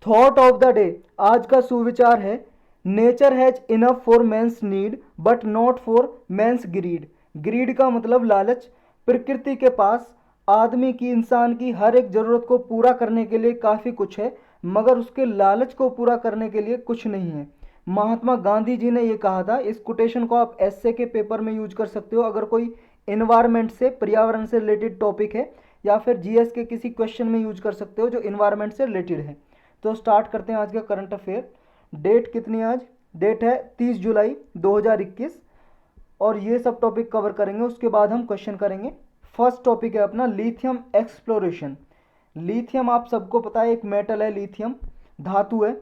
Thought of the day, आज का सुविचार है, nature has enough for man's need but not for man's greed. Greed का मतलब लालच। प्रकृति के पास आदमी की, इंसान की हर एक जरूरत को पूरा करने के लिए काफ़ी कुछ है, मगर उसके लालच को पूरा करने के लिए कुछ नहीं है। महात्मा गांधी जी ने ये कहा था। इस कोटेशन को आप एसए के पेपर में यूज कर सकते हो अगर कोई इन्वायरमेंट से, पर्यावरण से रिलेटेड टॉपिक है, या फिर जीएस के किसी क्वेश्चन में यूज कर सकते हो जो इन्वायरमेंट से रिलेटेड है। तो स्टार्ट करते हैं आज का करंट अफेयर। डेट कितनी है आज? डेट है 30 जुलाई 2021, और ये सब टॉपिक कवर करेंगे, उसके बाद हम क्वेश्चन करेंगे। फर्स्ट टॉपिक है अपना लिथियम एक्सप्लोरेशन। लिथियम आप सबको पता है एक मेटल है, लिथियम धातु है।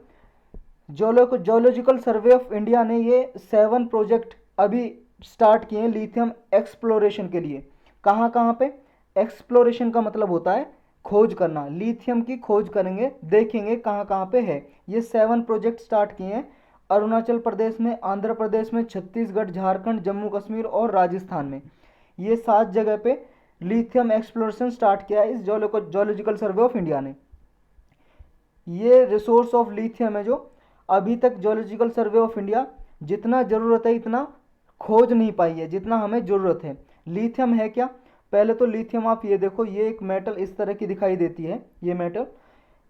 जोलॉजिकल सर्वे ऑफ इंडिया ने ये 7 प्रोजेक्ट अभी स्टार्ट किए हैं लिथियम एक्सप्लोरेशन के लिए। कहाँ कहाँ पे? एक्सप्लोरेशन का मतलब होता है खोज करना, लिथियम की खोज करेंगे, देखेंगे कहाँ कहाँ पे है। ये 7 प्रोजेक्ट स्टार्ट किए हैं अरुणाचल प्रदेश में, आंध्र प्रदेश में, छत्तीसगढ़, झारखंड, जम्मू कश्मीर और राजस्थान में। ये 7 जगह पे लिथियम एक्सप्लोरेशन स्टार्ट किया है इस जोलॉजिकल सर्वे ऑफ इंडिया ने। ये रिसोर्स ऑफ लिथियम है जो अभी तक जोलॉजिकल सर्वे ऑफ इंडिया जितना ज़रूरत है इतना खोज नहीं पाई है जितना हमें ज़रूरत है। लिथियम है क्या? पहले तो लिथियम आप ये देखो, ये एक मेटल इस तरह की दिखाई देती है। ये मेटल,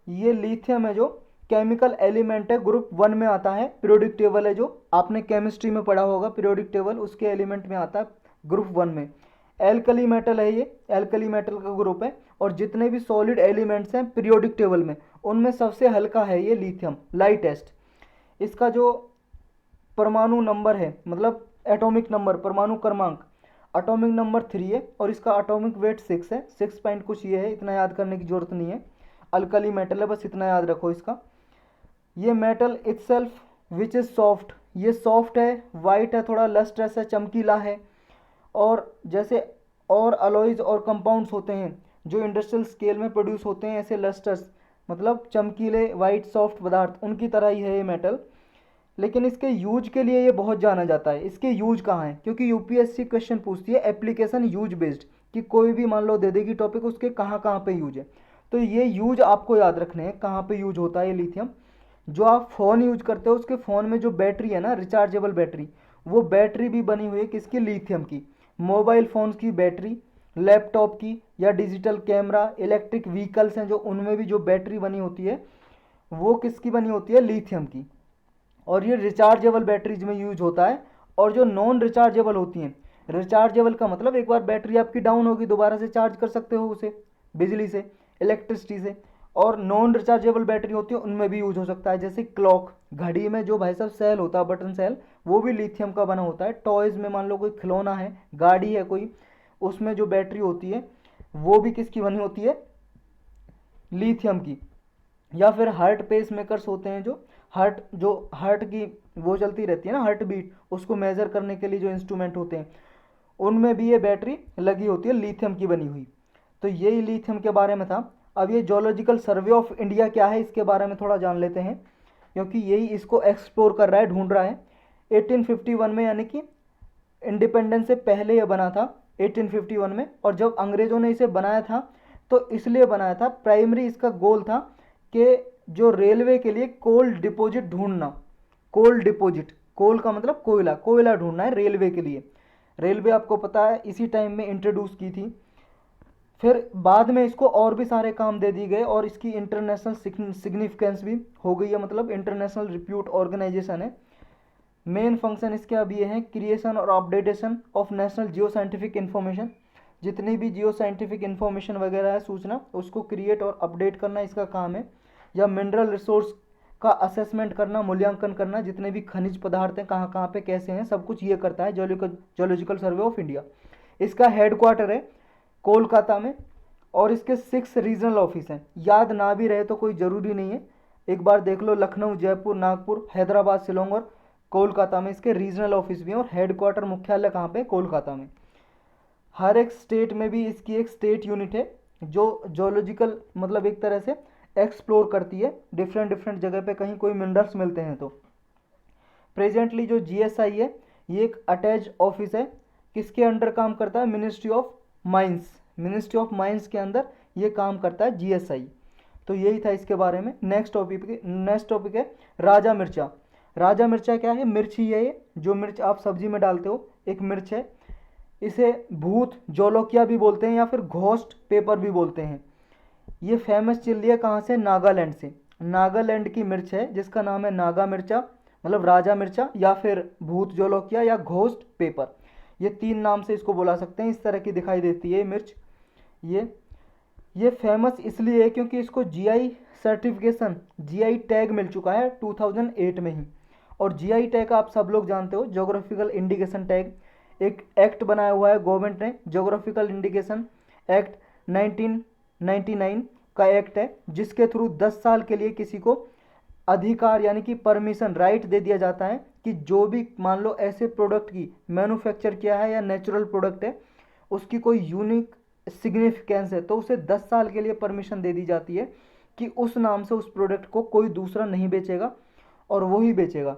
ये लिथियम है जो केमिकल एलिमेंट है, ग्रुप 1 में आता है। पीरियोडिक टेबल है जो आपने केमिस्ट्री में पढ़ा होगा, पीरियोडिक टेबल उसके एलिमेंट में आता है ग्रुप 1 में। एल्कली मेटल है, ये एल्कली मेटल का ग्रुप है। और जितने भी सॉलिड एलिमेंट्स हैं पीरियोडिक टेबल में, उनमें सबसे हल्का है ये लिथियम, लाइटेस्ट। इसका जो परमाणु नंबर है, मतलब एटॉमिक नंबर, परमाणु क्रमांक, एटॉमिक नंबर 3 है, और इसका एटॉमिक वेट 6 है। 6 पॉइंट कुछ ये है, इतना याद करने की जरूरत नहीं है। अल्कली मेटल है, बस इतना याद रखो इसका। ये metal itself which is soft, ये सॉफ्ट है, वाइट है, थोड़ा लस्ट्रस है, चमकीला है। और जैसे और अलॉयज और कंपाउंड्स होते हैं जो इंडस्ट्रियल स्केल में प्रोड्यूस होते हैं, ऐसे लस्टर्स मतलब चमकीले वाइट सॉफ्ट पदार्थ, उनकी तरह ही है ये मेटल। लेकिन इसके यूज के लिए ये बहुत जाना जाता है। इसके यूज कहाँ हैं? क्योंकि यूपीएससी क्वेश्चन पूछती है एप्लीकेशन यूज बेस्ड, कि कोई भी मान लो दे देगी टॉपिक, उसके कहाँ कहाँ पे यूज है। तो ये यूज आपको याद रखने हैं कहाँ पे यूज होता है ये लिथियम। जो आप फ़ोन यूज करते हो उसके फ़ोन में जो बैटरी है ना, रिचार्जेबल बैटरी, वो बैटरी भी बनी हुई है किसकी? लिथियम की। मोबाइल फ़ोन्स की बैटरी, लैपटॉप की, या डिजिटल कैमरा, इलेक्ट्रिक व्हीकल्स हैं जो, उनमें भी जो बैटरी बनी होती है वो किसकी बनी होती है? लिथियम की। और ये रिचार्जेबल बैटरीज में यूज होता है। और जो नॉन रिचार्जेबल होती हैं, रिचार्जेबल का मतलब एक बार बैटरी आपकी डाउन होगी दोबारा से चार्ज कर सकते हो उसे बिजली से, इलेक्ट्रिसिटी से। और नॉन रिचार्जेबल बैटरी होती है उनमें भी यूज हो सकता है, जैसे क्लॉक, घड़ी में जो भाई साहब सेल होता है, बटन सेल, वो भी लिथियम का बना होता है। टॉयज़ में मान लो कोई खिलौना है, गाड़ी है कोई, उसमें जो बैटरी होती है वो भी किसकी बनी होती है? लिथियम की। या फिर हार्ट पेस मेकर्स होते हैं जो हार्ट की वो चलती रहती है ना, हार्ट बीट, उसको मेज़र करने के लिए जो इंस्ट्रूमेंट होते हैं, उनमें भी ये बैटरी लगी होती है लिथियम की बनी हुई। तो यही लिथियम के बारे में था। अब ये जोलॉजिकल सर्वे ऑफ इंडिया क्या है, इसके बारे में थोड़ा जान लेते हैं, क्योंकि यही इसको एक्सप्लोर कर रहा है, ढूंढ रहा है। 1851 में, यानी कि इंडिपेंडेंस से पहले ये बना था 1851 में। और जब अंग्रेज़ों ने इसे बनाया था तो इसलिए बनाया था, प्राइमरी इसका गोल था कि जो रेलवे के लिए कोल डिपॉजिट ढूंढना। कोल डिपॉजिट, कोल का मतलब कोयला, कोयला ढूंढना है रेलवे के लिए। रेलवे आपको पता है इसी टाइम में इंट्रोड्यूस की थी। फिर बाद में इसको और भी सारे काम दे दिए गए, और इसकी इंटरनेशनल सिग्निफिकेंस भी हो गई है, मतलब इंटरनेशनल रिप्यूट ऑर्गेनाइजेशन है। मेन फंक्शन इसके अब ये हैं, क्रिएशन और updation of national Jio scientific information. जितनी भी जियो साइंटिफिक इन्फॉर्मेशन वगैरह है, सूचना, उसको क्रिएट और अपडेट करना इसका काम है। या मिनरल रिसोर्स का असेसमेंट करना, मूल्यांकन करना, जितने भी खनिज पदार्थ हैं कहाँ कहाँ पे कैसे हैं, सब कुछ ये करता है जोलॉजिकल सर्वे ऑफ इंडिया। इसका हेडक्वार्टर है कोलकाता में, और इसके 6 रीजनल ऑफिस हैं। याद ना भी रहे तो कोई ज़रूरी नहीं है, एक बार देख लो, लखनऊ, जयपुर, नागपुर, हैदराबाद, शिलोंग और कोलकाता में इसके रीजनल ऑफिस भी हैं। और हेडक्वार्टर, मुख्यालय कहाँ पे? कोलकाता में। हर एक स्टेट में भी इसकी एक स्टेट यूनिट है जो जोलॉजिकल मतलब एक तरह से एक्सप्लोर करती है डिफरेंट डिफरेंट जगह पे, कहीं कोई मिनरल्स मिलते हैं तो। प्रेजेंटली जो जीएसआई है ये एक अटैच ऑफिस है, किसके अंडर काम करता है? Ministry of mines. Ministry of mines के अंदर ये काम करता है जीएसआई। तो यही था इसके बारे में। नेक्स्ट टॉपिक है राजा मिर्चा। राजा मिर्चा क्या है? मिर्च ही है ये, जो मिर्च आप सब्जी में डालते हो, एक मिर्च है। इसे भूत जोलोकिया भी बोलते हैं या फिर घोस्ट पेपर भी बोलते हैं। ये फेमस चिल्ली है कहाँ से? नागालैंड से। नागालैंड की मिर्च है जिसका नाम है नागा मिर्चा, मतलब राजा मिर्चा, या फिर भूत जोलोकिया या घोस्ट पेपर। ये 3 नाम से इसको बुला सकते हैं। इस तरह की दिखाई देती है ये मिर्च। ये ये फेमस इसलिए है क्योंकि इसको जीआई सर्टिफिकेशन, जीआई टैग मिल चुका है 2008 में ही। और जीआई टैग आप सब लोग जानते हो, जोग्राफिकल इंडिकेशन टैग। एक एक्ट बनाया हुआ है गवर्नमेंट ने, जोग्राफिकल इंडिकेशन एक्ट 1999 का एक्ट है, जिसके थ्रू 10 साल के लिए किसी को अधिकार यानी कि परमिशन, राइट दे दिया जाता है कि जो भी मान लो ऐसे प्रोडक्ट की मैन्युफैक्चर किया है या नेचुरल प्रोडक्ट है, उसकी कोई यूनिक सिग्निफिकेंस है, तो उसे 10 साल के लिए परमिशन दे दी जाती है कि उस नाम से उस प्रोडक्ट को कोई दूसरा नहीं बेचेगा और वो ही बेचेगा।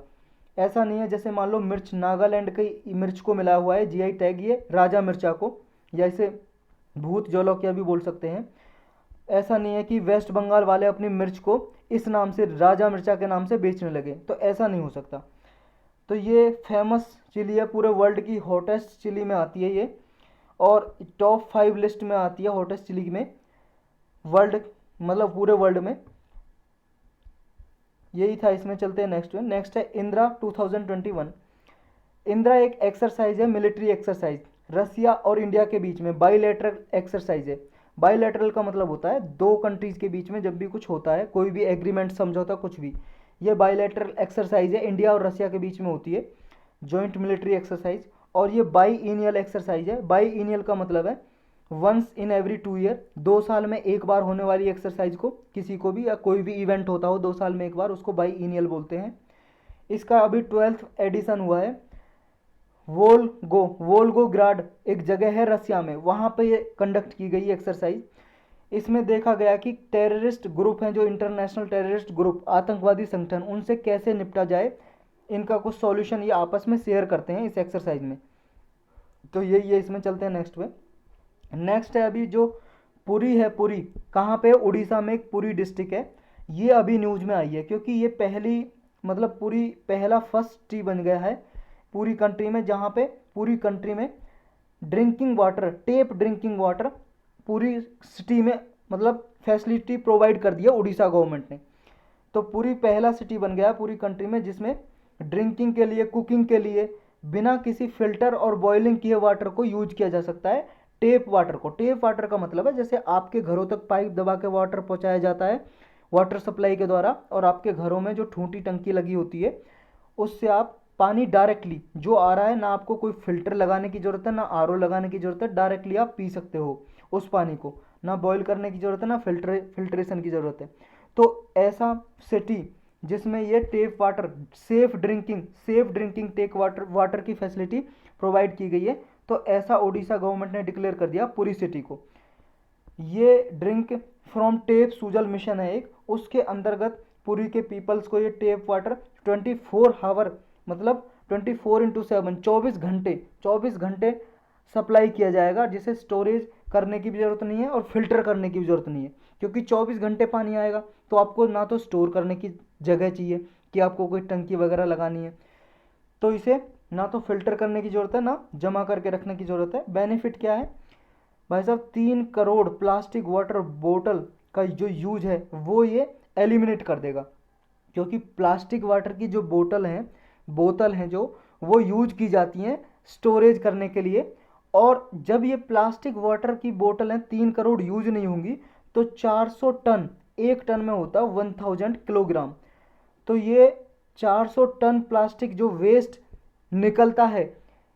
ऐसा नहीं है जैसे मान लो मिर्च, नागालैंड की मिर्च को मिला हुआ है जीआई टैग, ये राजा मिर्चा को, या इसे भूत जोलोकिया भी बोल सकते हैं। ऐसा नहीं है कि वेस्ट बंगाल वाले अपनी मिर्च को इस नाम से, राजा मिर्चा के नाम से बेचने लगे, तो ऐसा नहीं हो सकता। तो ये फेमस चिली है, पूरे वर्ल्ड की हॉटेस्ट चिली में आती है ये, और टॉप 5 लिस्ट में आती है हॉटेस्ट चिली में, वर्ल्ड मतलब पूरे वर्ल्ड में। यही था इसमें। चलते हैं नेक्स्ट में। नेक्स्ट है इंदिरा 2021। इंदिरा एक एक्सरसाइज है, मिलिट्री एक्सरसाइज, रसिया और इंडिया के बीच में बाईलैटरल एक्सरसाइज है। बाईलैटरल का मतलब होता है 2 कंट्रीज के बीच में जब भी कुछ होता है, कोई भी एग्रीमेंट, समझौता, कुछ भी, ये बाईलैटरल एक्सरसाइज है, इंडिया और रसिया के बीच में होती है, जॉइंट मिलिट्री एक्सरसाइज। और ये बाईइनियल एक्सरसाइज है। बाईइनियल का मतलब है वंस इन एवरी 2 ईयर, 2 साल में एक बार होने वाली एक्सरसाइज को, किसी को भी या कोई भी इवेंट होता हो 2 साल में एक बार, उसको बाईइनियल बोलते हैं। इसका अभी 12th एडिशन हुआ है। वोल्गोग्राड एक जगह है रसिया में, वहाँ पे ये कंडक्ट की गई एक्सरसाइज। इसमें देखा गया कि टेररिस्ट ग्रुप हैं, जो इंटरनेशनल टेररिस्ट ग्रुप, आतंकवादी संगठन, उनसे कैसे निपटा जाए, इनका कुछ सॉल्यूशन ये आपस में शेयर करते हैं इस एक्सरसाइज में। तो यही है इसमें। चलते हैं नेक्स्ट पे। नेक्स्ट है अभी जो पुरी है, पुरी कहाँ पे? उड़ीसा में एक पुरी डिस्ट्रिक्ट है। ये अभी न्यूज में आई है क्योंकि ये पहली, मतलब पूरी पहला फर्स्ट सिटी बन गया है पूरी कंट्री में, जहाँ पे पूरी कंट्री में drinking water, tape drinking water पूरी सिटी में मतलब फैसिलिटी प्रोवाइड कर दिया उड़ीसा गवर्नमेंट ने। तो पूरी पहला सिटी बन गया पूरी कंट्री में जिसमें ड्रिंकिंग के लिए, कुकिंग के लिए बिना किसी फिल्टर और बॉइलिंग किए वाटर को यूज किया जा सकता है, टेप वाटर को। टेप वाटर का मतलब है जैसे आपके घरों तक पाइप दबा के वाटर पहुंचाया जाता है वाटर सप्लाई के द्वारा, और आपके घरों में जो ठूंठी टंकी लगी होती है उससे आप पानी डायरेक्टली जो आ रहा है, ना आपको कोई फिल्टर लगाने की ज़रूरत है, ना आरओ लगाने की ज़रूरत है, डायरेक्टली आप पी सकते हो उस पानी को, ना बॉईल करने की ज़रूरत है, ना फिल्ट्रेशन की ज़रूरत है। तो ऐसा सिटी जिसमें ये tap water, safe drinking tap water की फैसिलिटी प्रोवाइड की गई है, तो ऐसा उड़ीसा गवर्नमेंट ने डिक्लेयर कर दिया पूरी सिटी को। ये drink from tape Sujal mission है एक, उसके अंतर्गत पुरी के पीपल्स को ये टेप वाटर 24 आवर, मतलब 24x7, 24 घंटे सप्लाई किया जाएगा, जिसे स्टोरेज करने की भी ज़रूरत नहीं है और फिल्टर करने की भी ज़रूरत नहीं है, क्योंकि 24 घंटे पानी आएगा तो आपको ना तो स्टोर करने की जगह चाहिए कि आपको कोई टंकी वगैरह लगानी है, तो इसे ना तो फिल्टर करने की ज़रूरत है, ना जमा करके रखने की ज़रूरत है। बेनिफिट क्या है भाई साहब? 3 करोड़ प्लास्टिक वाटर बोतल का जो यूज है वो ये एलिमिनेट कर देगा, क्योंकि प्लास्टिक वाटर की जो बोतल हैं जो वो यूज की जाती हैं स्टोरेज करने के लिए, और जब ये प्लास्टिक वाटर की बोतल हैं 3 करोड़ यूज नहीं होंगी तो 400 टन, एक टन में होता 1000 किलोग्राम, तो ये 400 टन प्लास्टिक जो वेस्ट निकलता है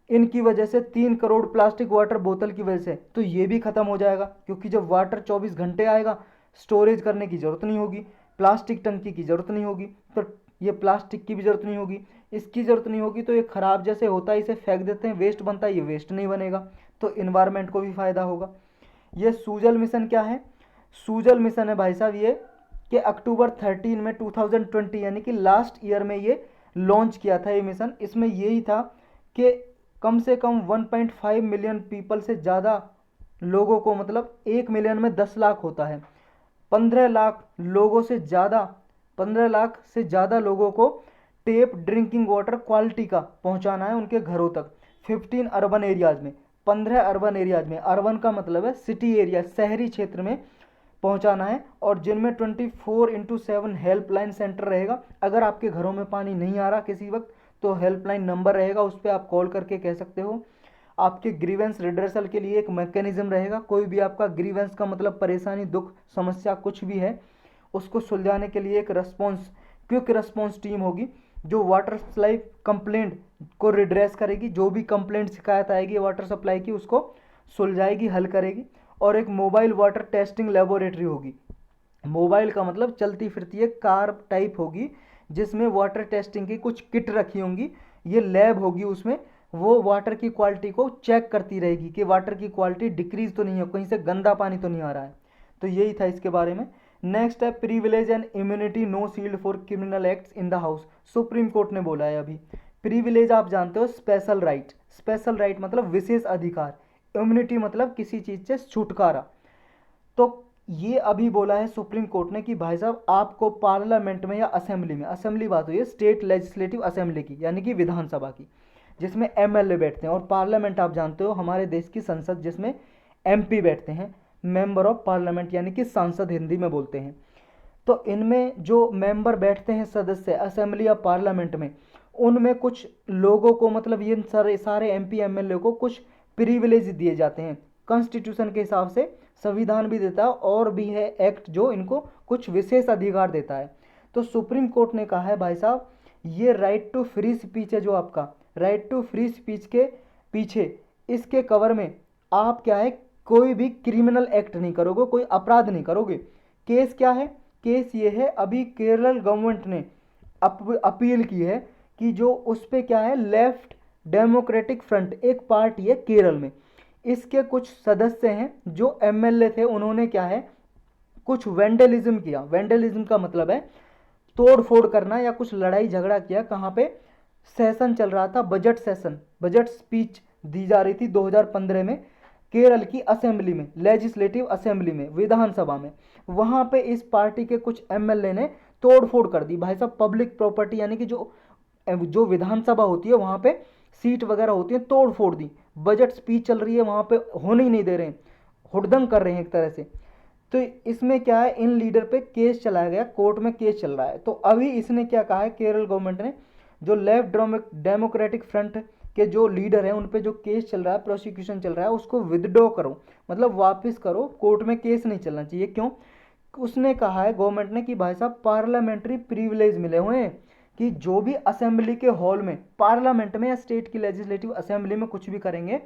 इनकी वजह से, 3 करोड़ प्लास्टिक वाटर बोतल की वजह से, तो ये भी ख़त्म हो जाएगा, क्योंकि जब वाटर 24 घंटे आएगा स्टोरेज करने की ज़रूरत नहीं होगी, प्लास्टिक टंकी की ज़रूरत नहीं होगी, तो ये प्लास्टिक की भी ज़रूरत नहीं होगी, इसकी ज़रूरत नहीं होगी, तो ये ख़राब जैसे होता है इसे फेंक देते हैं, वेस्ट बनता है, ये वेस्ट नहीं बनेगा, तो इन्वायरमेंट को भी फ़ायदा होगा। ये सूजल मिशन क्या है? सूजल मिशन है भाई साहब ये कि अक्टूबर 13 में 2020 यानी कि लास्ट ईयर में ये लॉन्च किया था ये मिशन। इसमें यही था कि कम से कम 1.5 मिलियन पीपल से ज़्यादा लोगों को, मतलब 1 मिलियन में 10 लाख होता है 15 लाख लोगों से ज़्यादा 15 लाख से ज़्यादा लोगों को टेप ड्रिंकिंग वाटर क्वालिटी का पहुंचाना है उनके घरों तक। 15 अर्बन एरियाज़ में, 15 अर्बन एरियाज़ में, अर्बन का मतलब है सिटी एरिया, शहरी क्षेत्र में पहुंचाना है, और जिनमें 24/7 हेल्पलाइन सेंटर रहेगा। अगर आपके घरों में पानी नहीं आ रहा किसी वक्त तो हेल्पलाइन नंबर रहेगा, उस पर आप कॉल करके कह सकते हो। आपके ग्रीवेंस रिड्रेसल के लिए एक मैकेनिज्म रहेगा। कोई भी आपका ग्रीवेंस का मतलब परेशानी, दुख, समस्या कुछ भी है, उसको सुलझाने के लिए एक क्विक रिस्पॉन्स टीम होगी जो वाटर सप्लाई कंप्लेंट को रिड्रेस करेगी। जो भी कंप्लेंट शिकायत आएगी वाटर सप्लाई की उसको सुलझाएगी, हल करेगी। और एक मोबाइल वाटर टेस्टिंग लेबोरेटरी होगी। मोबाइल का मतलब चलती फिरती एक कार टाइप होगी जिसमें वाटर टेस्टिंग की कुछ किट रखी होंगी। ये लैब होगी, उसमें वो वाटर की क्वालिटी को चेक करती रहेगी कि वाटर की क्वालिटी डिक्रीज तो नहीं है, कहीं से गंदा पानी तो नहीं आ रहा है। तो यही था इसके बारे में। नेक्स्ट है privilege and immunity no shield for criminal acts in the house. Supreme Court ने बोला है अभी। प्रिविलेज आप जानते हो स्पेशल राइट, स्पेशल राइट मतलब विशेष अधिकार, इम्यूनिटी मतलब किसी चीज से छुटकारा। तो ये अभी बोला है सुप्रीम कोर्ट ने कि भाई साहब आपको पार्लियामेंट में या असेंबली में, असेंबली बात हुई है स्टेट लेजिस्लेटिव असेंबली की यानी कि विधानसभा की, जिसमें एमएलए बैठते हैं, और पार्लियामेंट आप जानते हो हमारे देश की संसद जिसमें एमपी बैठते हैं, मेंबर ऑफ पार्लियामेंट यानी कि सांसद हिंदी में बोलते हैं। तो इनमें जो मेंबर बैठते हैं सदस्य असेंबली या पार्लियामेंट में, उनमें कुछ लोगों को मतलब ये सारे एमपी एमएलए को कुछ प्रिविलेज दिए जाते हैं कॉन्स्टिट्यूशन के हिसाब से। संविधान भी देता है और भी है एक्ट जो इनको कुछ विशेष अधिकार देता है। तो सुप्रीम कोर्ट ने कहा है भाई साहब ये राइट टू फ्री स्पीच है, जो आपका राइट टू फ्री स्पीच के पीछे इसके कवर में आप क्या है कोई भी क्रिमिनल एक्ट नहीं करोगे, कोई अपराध नहीं करोगे। केस क्या है? केस ये है अभी केरल गवर्नमेंट ने अपील की है कि जो उस पे क्या है लेफ्ट डेमोक्रेटिक फ्रंट एक पार्टी है केरल में, इसके कुछ सदस्य हैं जो एमएलए थे, उन्होंने क्या है कुछ वेंडलिज्म किया। वेंडलिज्म का मतलब है तोड़ फोड़ करना या कुछ लड़ाई झगड़ा किया। कहाँ पे? सेशन चल रहा था, बजट सेशन, बजट स्पीच दी जा रही थी 2015 में केरल की असेंबली में, लेजिस्लेटिव असेंबली में, विधानसभा में। वहां पे इस पार्टी के कुछ एमएलए ने तोड़ फोड़ कर दी भाई साहब। पब्लिक प्रॉपर्टी यानी कि जो विधानसभा होती है वहां पे सीट वगैरह होती है, तोड़ फोड़ दी। बजट स्पीच चल रही है वहां पे, होने ही नहीं दे रहे हैं, हुड़दंग कर रहे हैं एक तरह से। तो इसमें क्या है इन लीडर पे केस चलाया गया, कोर्ट में केस चल रहा है। तो अभी इसने क्या कहा है केरल गवर्नमेंट ने, जो लेफ्ट डेमोक्रेटिक फ्रंट के जो लीडर हैं उन पे जो केस चल रहा है, प्रोसिक्यूशन चल रहा है, उसको विदड्रॉ करो, मतलब वापस करो, कोर्ट में केस नहीं चलना चाहिए। क्यों? उसने कहा है गवर्नमेंट ने कि भाई साहब पार्लियामेंट्री प्रिविलेज मिले हुए हैं कि जो भी असेंबली के हॉल में, पार्लियामेंट में या स्टेट की लेजिस्लेटिव असेंबली में कुछ भी करेंगे,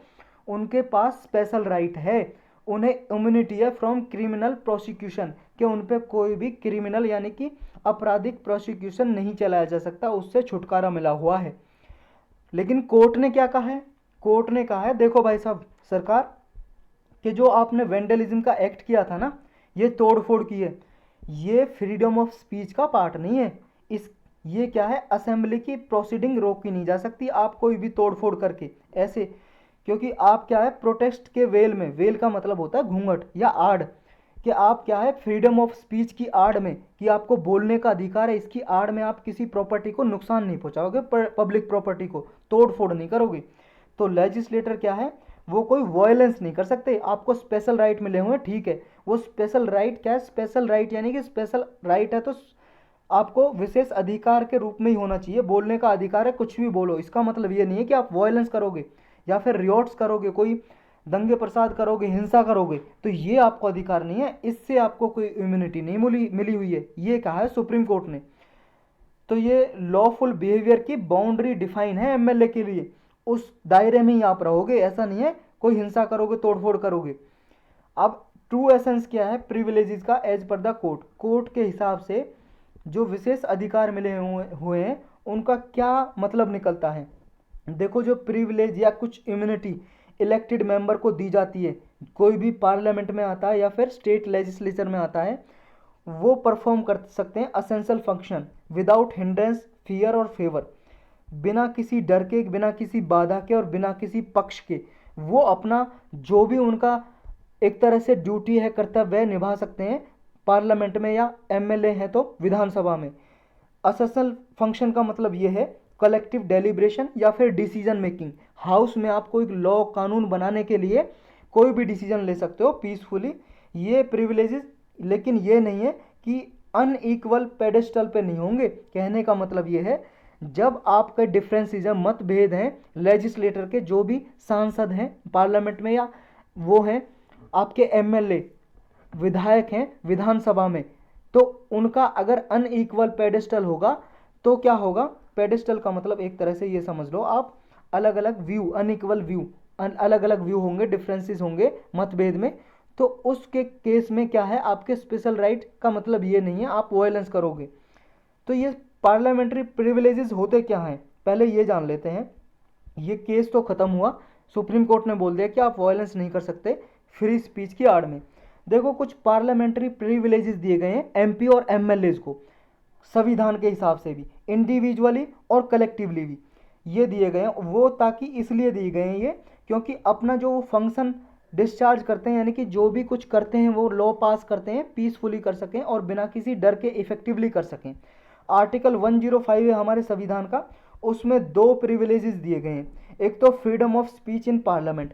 उनके पास स्पेशल राइट है, उन्हें इम्यूनिटी है फ्रॉम क्रिमिनल प्रोसिक्यूशन, कि उन पे कोई भी क्रिमिनल यानी कि आपराधिक प्रोसिक्यूशन नहीं चलाया जा सकता, उससे छुटकारा मिला हुआ है। लेकिन कोर्ट ने क्या कहा है? कोर्ट ने कहा है देखो भाई साहब सरकार कि जो आपने वेंडलिज्म का एक्ट किया था ना, ये तोड़ फोड़ की है, ये फ्रीडम ऑफ स्पीच का पार्ट नहीं है। इस ये क्या है असेंबली की प्रोसीडिंग रोकी नहीं जा सकती आप कोई भी तोड़ फोड़ करके ऐसे, क्योंकि आप क्या है प्रोटेस्ट के वेल में, वेल का मतलब होता है घूंघट या आड़, कि आप क्या है फ्रीडम ऑफ स्पीच की आड़ में कि आपको बोलने का अधिकार है, इसकी आड़ में आप किसी प्रॉपर्टी को नुकसान नहीं पहुंचाओगे, पब्लिक प्रॉपर्टी को तोड़ फोड़ नहीं करोगे। तो लेजिस्लेटर क्या है वो कोई वायलेंस नहीं कर सकते। आपको स्पेशल राइट मिले हुए हैं, ठीक है, वो स्पेशल राइट क्या है? स्पेशल राइट यानी कि स्पेशल राइट है तो आपको विशेष अधिकार के रूप में ही होना चाहिए। बोलने का अधिकार है, कुछ भी बोलो, इसका मतलब ये नहीं है कि आप वायलेंस करोगे या फिर रियोट्स करोगे, कोई दंगे प्रसाद करोगे, हिंसा करोगे, तो ये आपको अधिकार नहीं है, इससे आपको कोई इम्यूनिटी नहीं मिली हुई है, ये कहा है सुप्रीम कोर्ट ने। तो ये लॉफुल बिहेवियर की बाउंड्री डिफाइन है एमएलए के लिए, उस दायरे में ही आप रहोगे, ऐसा नहीं है कोई हिंसा करोगे तोड़फोड़ करोगे। अब ट्रू एसेंस क्या है प्रिविलेजेस का as per the court, court के हिसाब से जो विशेष अधिकार मिले हुए हैं उनका क्या मतलब निकलता है। देखो जो प्रिविलेज या कुछ इम्यूनिटी इलेक्टेड मेंबर को दी जाती है, कोई भी पार्लियामेंट में आता है या फिर स्टेट लेजिस्लेचर में आता है, वो परफॉर्म कर सकते हैं essential function without hindrance fear और फेवर, बिना किसी डर के, बिना किसी बाधा के और बिना किसी पक्ष के, वो अपना जो भी उनका एक तरह से ड्यूटी है कर्तव्य है निभा सकते हैं पार्लियामेंट में या एमएलए हैं तो विधानसभा में। असेसल फंक्शन का मतलब ये है कलेक्टिव डेलिब्रेशन या फिर डिसीजन मेकिंग। हाउस में आप कोई लॉ कानून बनाने के लिए कोई भी डिसीजन ले सकते हो पीसफुली। ये प्रिविलेजेस लेकिन ये नहीं है कि अनइक्वल पेडेस्टल पे नहीं होंगे। कहने का मतलब ये है जब आपके डिफरेंसेस हैं, मतभेद हैं लेजिस्लेटर के, जो भी सांसद हैं पार्लियामेंट में या वो हैं आपके एमएलए विधायक हैं विधानसभा में, तो उनका अगर अनइक्वल पेडेस्टल होगा तो क्या होगा। पेडेस्टल का मतलब एक तरह से ये समझ लो आप अलग अलग व्यू, अनइक्वल व्यू, अलग अलग व्यू होंगे, डिफरेंसेस होंगे मतभेद में, तो उसके केस में क्या है आपके स्पेशल राइट का मतलब ये नहीं है आप वायलेंस करोगे। तो ये पार्लियामेंट्री प्रिविलेजेस होते क्या हैं पहले ये जान लेते हैं। ये केस तो खत्म हुआ, सुप्रीम कोर्ट ने बोल दिया कि आप वायलेंस नहीं कर सकते फ्री स्पीच की आड़ में। देखो कुछ पार्लियामेंट्री प्रिविलेजेस दिए गए हैं एमपी और एमएलए को संविधान के हिसाब से भी, इंडिविजुअली और कलेक्टिवली भी ये दिए गए हैं। वो ताकि इसलिए दिए गए हैं ये क्योंकि अपना जो वो फंक्शन डिस्चार्ज करते हैं यानी कि जो भी कुछ करते हैं वो लॉ पास करते हैं पीसफुली कर सकें और बिना किसी डर के इफेक्टिवली कर सकें। आर्टिकल 105 है हमारे संविधान का, उसमें दो प्रिविलेजेस दिए गए हैं। एक तो freedom of speech in parliament,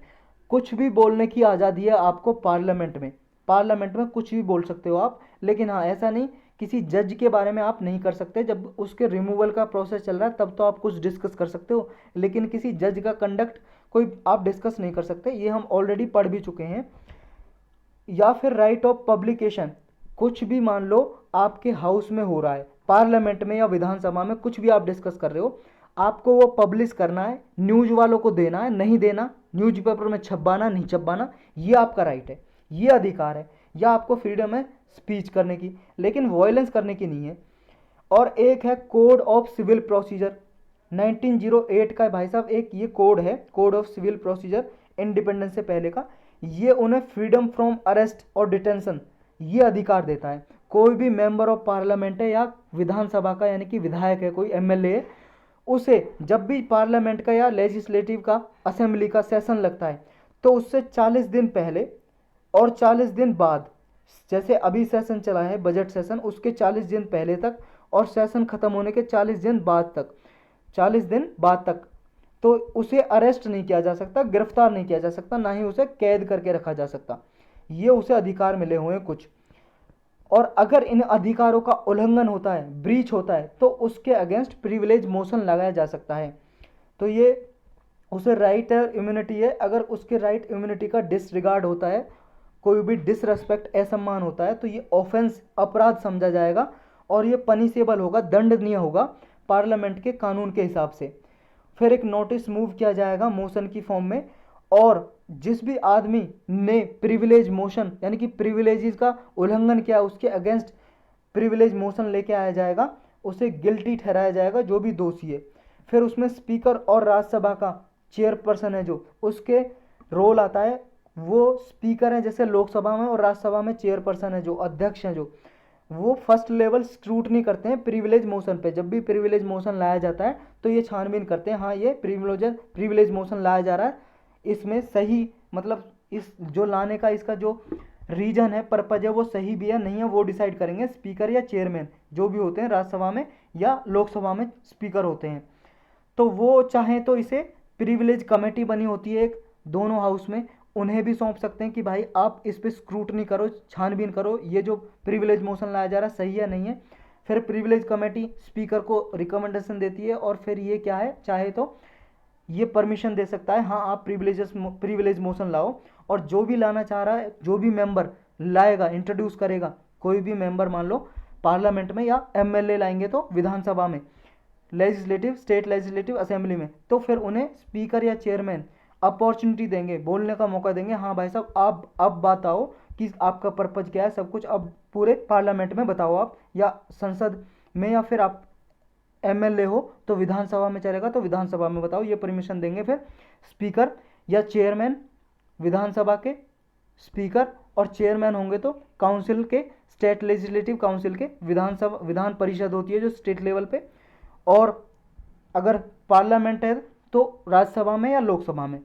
कुछ भी बोलने की आज़ादी है आपको पार्लियामेंट में। पार्लियामेंट में कुछ भी बोल सकते हो आप, लेकिन हाँ ऐसा नहीं किसी जज के बारे में आप नहीं कर सकते। जब उसके रिमूवल का प्रोसेस चल रहा है तब तो आप कुछ डिस्कस कर सकते हो, लेकिन किसी जज का कंडक्ट कोई आप डिस्कस नहीं कर सकते, ये हम ऑलरेडी पढ़ भी चुके हैं। या फिर राइट ऑफ पब्लिकेशन, कुछ भी मान लो आपके हाउस में हो रहा है, पार्लियामेंट में या विधानसभा में कुछ भी आप डिस्कस कर रहे हो, आपको वो पब्लिश करना है, न्यूज वालों को देना है नहीं देना, न्यूज़पेपर में छपवाना नहीं छपवाना, ये आपका राइट है, ये अधिकार है, या आपको फ्रीडम है स्पीच करने की, लेकिन वॉयलेंस करने की नहीं है। और एक है कोड ऑफ सिविल प्रोसीजर 1908 का भाई साहब, एक ये कोड है code of civil procedure independence से पहले का। ये उन्हें फ्रीडम फ्रॉम अरेस्ट और डिटेंशन ये अधिकार देता है। कोई भी मेंबर ऑफ पार्लियामेंट है या विधानसभा का यानी कि विधायक है कोई एमएलए है, उसे जब भी पार्लियामेंट का या लेजिस्लेटिव का असेंबली का सेशन लगता है तो उससे 40 दिन पहले और 40 दिन बाद, जैसे अभी सेशन चला है बजट सेशन, उसके 40 दिन पहले तक और सेशन खत्म होने के 40 दिन बाद तक, 40 दिन बाद तक तो उसे अरेस्ट नहीं किया जा सकता, गिरफ्तार नहीं किया जा सकता, ना ही उसे कैद करके रखा जा सकता। ये उसे अधिकार मिले हुए हैं कुछ। और अगर इन अधिकारों का उल्लंघन होता है, ब्रीच होता है, तो उसके अगेंस्ट प्रिविलेज मोशन लगाया जा सकता है। तो ये उसे राइट और इम्यूनिटी है। अगर उसके राइट इम्यूनिटी का डिसरिगार्ड होता है, कोई भी डिसरेस्पेक्ट असम्मान होता है, तो ये ऑफेंस अपराध समझा जाएगा और ये पनिशेबल होगा, दंडनीय होगा पार्लियामेंट के कानून के हिसाब से। फिर एक नोटिस मूव किया जाएगा मोशन की फॉर्म में, और जिस भी आदमी ने प्रिविलेज मोशन यानी कि प्रिविलेजेस का उल्लंघन किया उसके अगेंस्ट प्रिविलेज मोशन लेके आया जाएगा, उसे गिल्टी ठहराया जाएगा जो भी दोषी है। फिर उसमें स्पीकर और राज्यसभा का चेयरपर्सन है जो उसके रोल आता है, वो स्पीकर है जैसे लोकसभा में, और राज्यसभा में चेयरपर्सन है जो अध्यक्ष हैं जो वो फर्स्ट लेवल स्क्रूटनी करते हैं प्रिविलेज मोशन पे। जब भी प्रिविलेज मोशन लाया जाता है तो ये छानबीन करते हैं, हाँ ये प्रिविलेज मोशन लाया जा रहा है, इसमें सही मतलब इस जो लाने का इसका जो रीजन है पर्पज है वो सही भी है नहीं है, वो डिसाइड करेंगे स्पीकर या चेयरमैन जो भी होते हैं राज्यसभा में या लोकसभा में स्पीकर होते हैं। तो वो चाहें तो इसे प्रिविलेज कमेटी बनी होती है एक दोनों हाउस में, उन्हें भी सौंप सकते हैं कि भाई आप इस पर स्क्रूटनी करो, छानबीन करो, ये जो प्रिविलेज मोशन लाया जा रहा है सही है नहीं है। फिर प्रिविलेज कमेटी स्पीकर को रिकमेंडेशन देती है और फिर ये क्या है, चाहे तो ये परमिशन दे सकता है हाँ आप प्रिविलेज मोशन लाओ। और जो भी लाना चाह रहा है, जो भी मेंबर लाएगा, इंट्रोड्यूस करेगा, कोई भी मेंबर मान लो पार्लियामेंट में या एमएलए लाएंगे तो विधानसभा में, लेजिस्लेटिव स्टेट लेजिस्लेटिव असेंबली में, तो फिर उन्हें स्पीकर या चेयरमैन अपॉर्चुनिटी देंगे, बोलने का मौका देंगे, हाँ भाई साहब आप अब बात आओ कि आपका पर्पज क्या है, सब कुछ अब पूरे पार्लियामेंट में बताओ आप, या संसद में, या फिर आप एमएलए हो तो विधानसभा में चलेगा तो विधानसभा में बताओ, ये परमिशन देंगे। फिर स्पीकर या चेयरमैन विधानसभा के स्पीकर और चेयरमैन होंगे तो काउंसिल के, स्टेट लेजिस्लेटिव काउंसिल के, विधानसभा विधान परिषद होती है जो स्टेट लेवल पे, और अगर पार्लियामेंट है तो राज्यसभा में या लोकसभा में।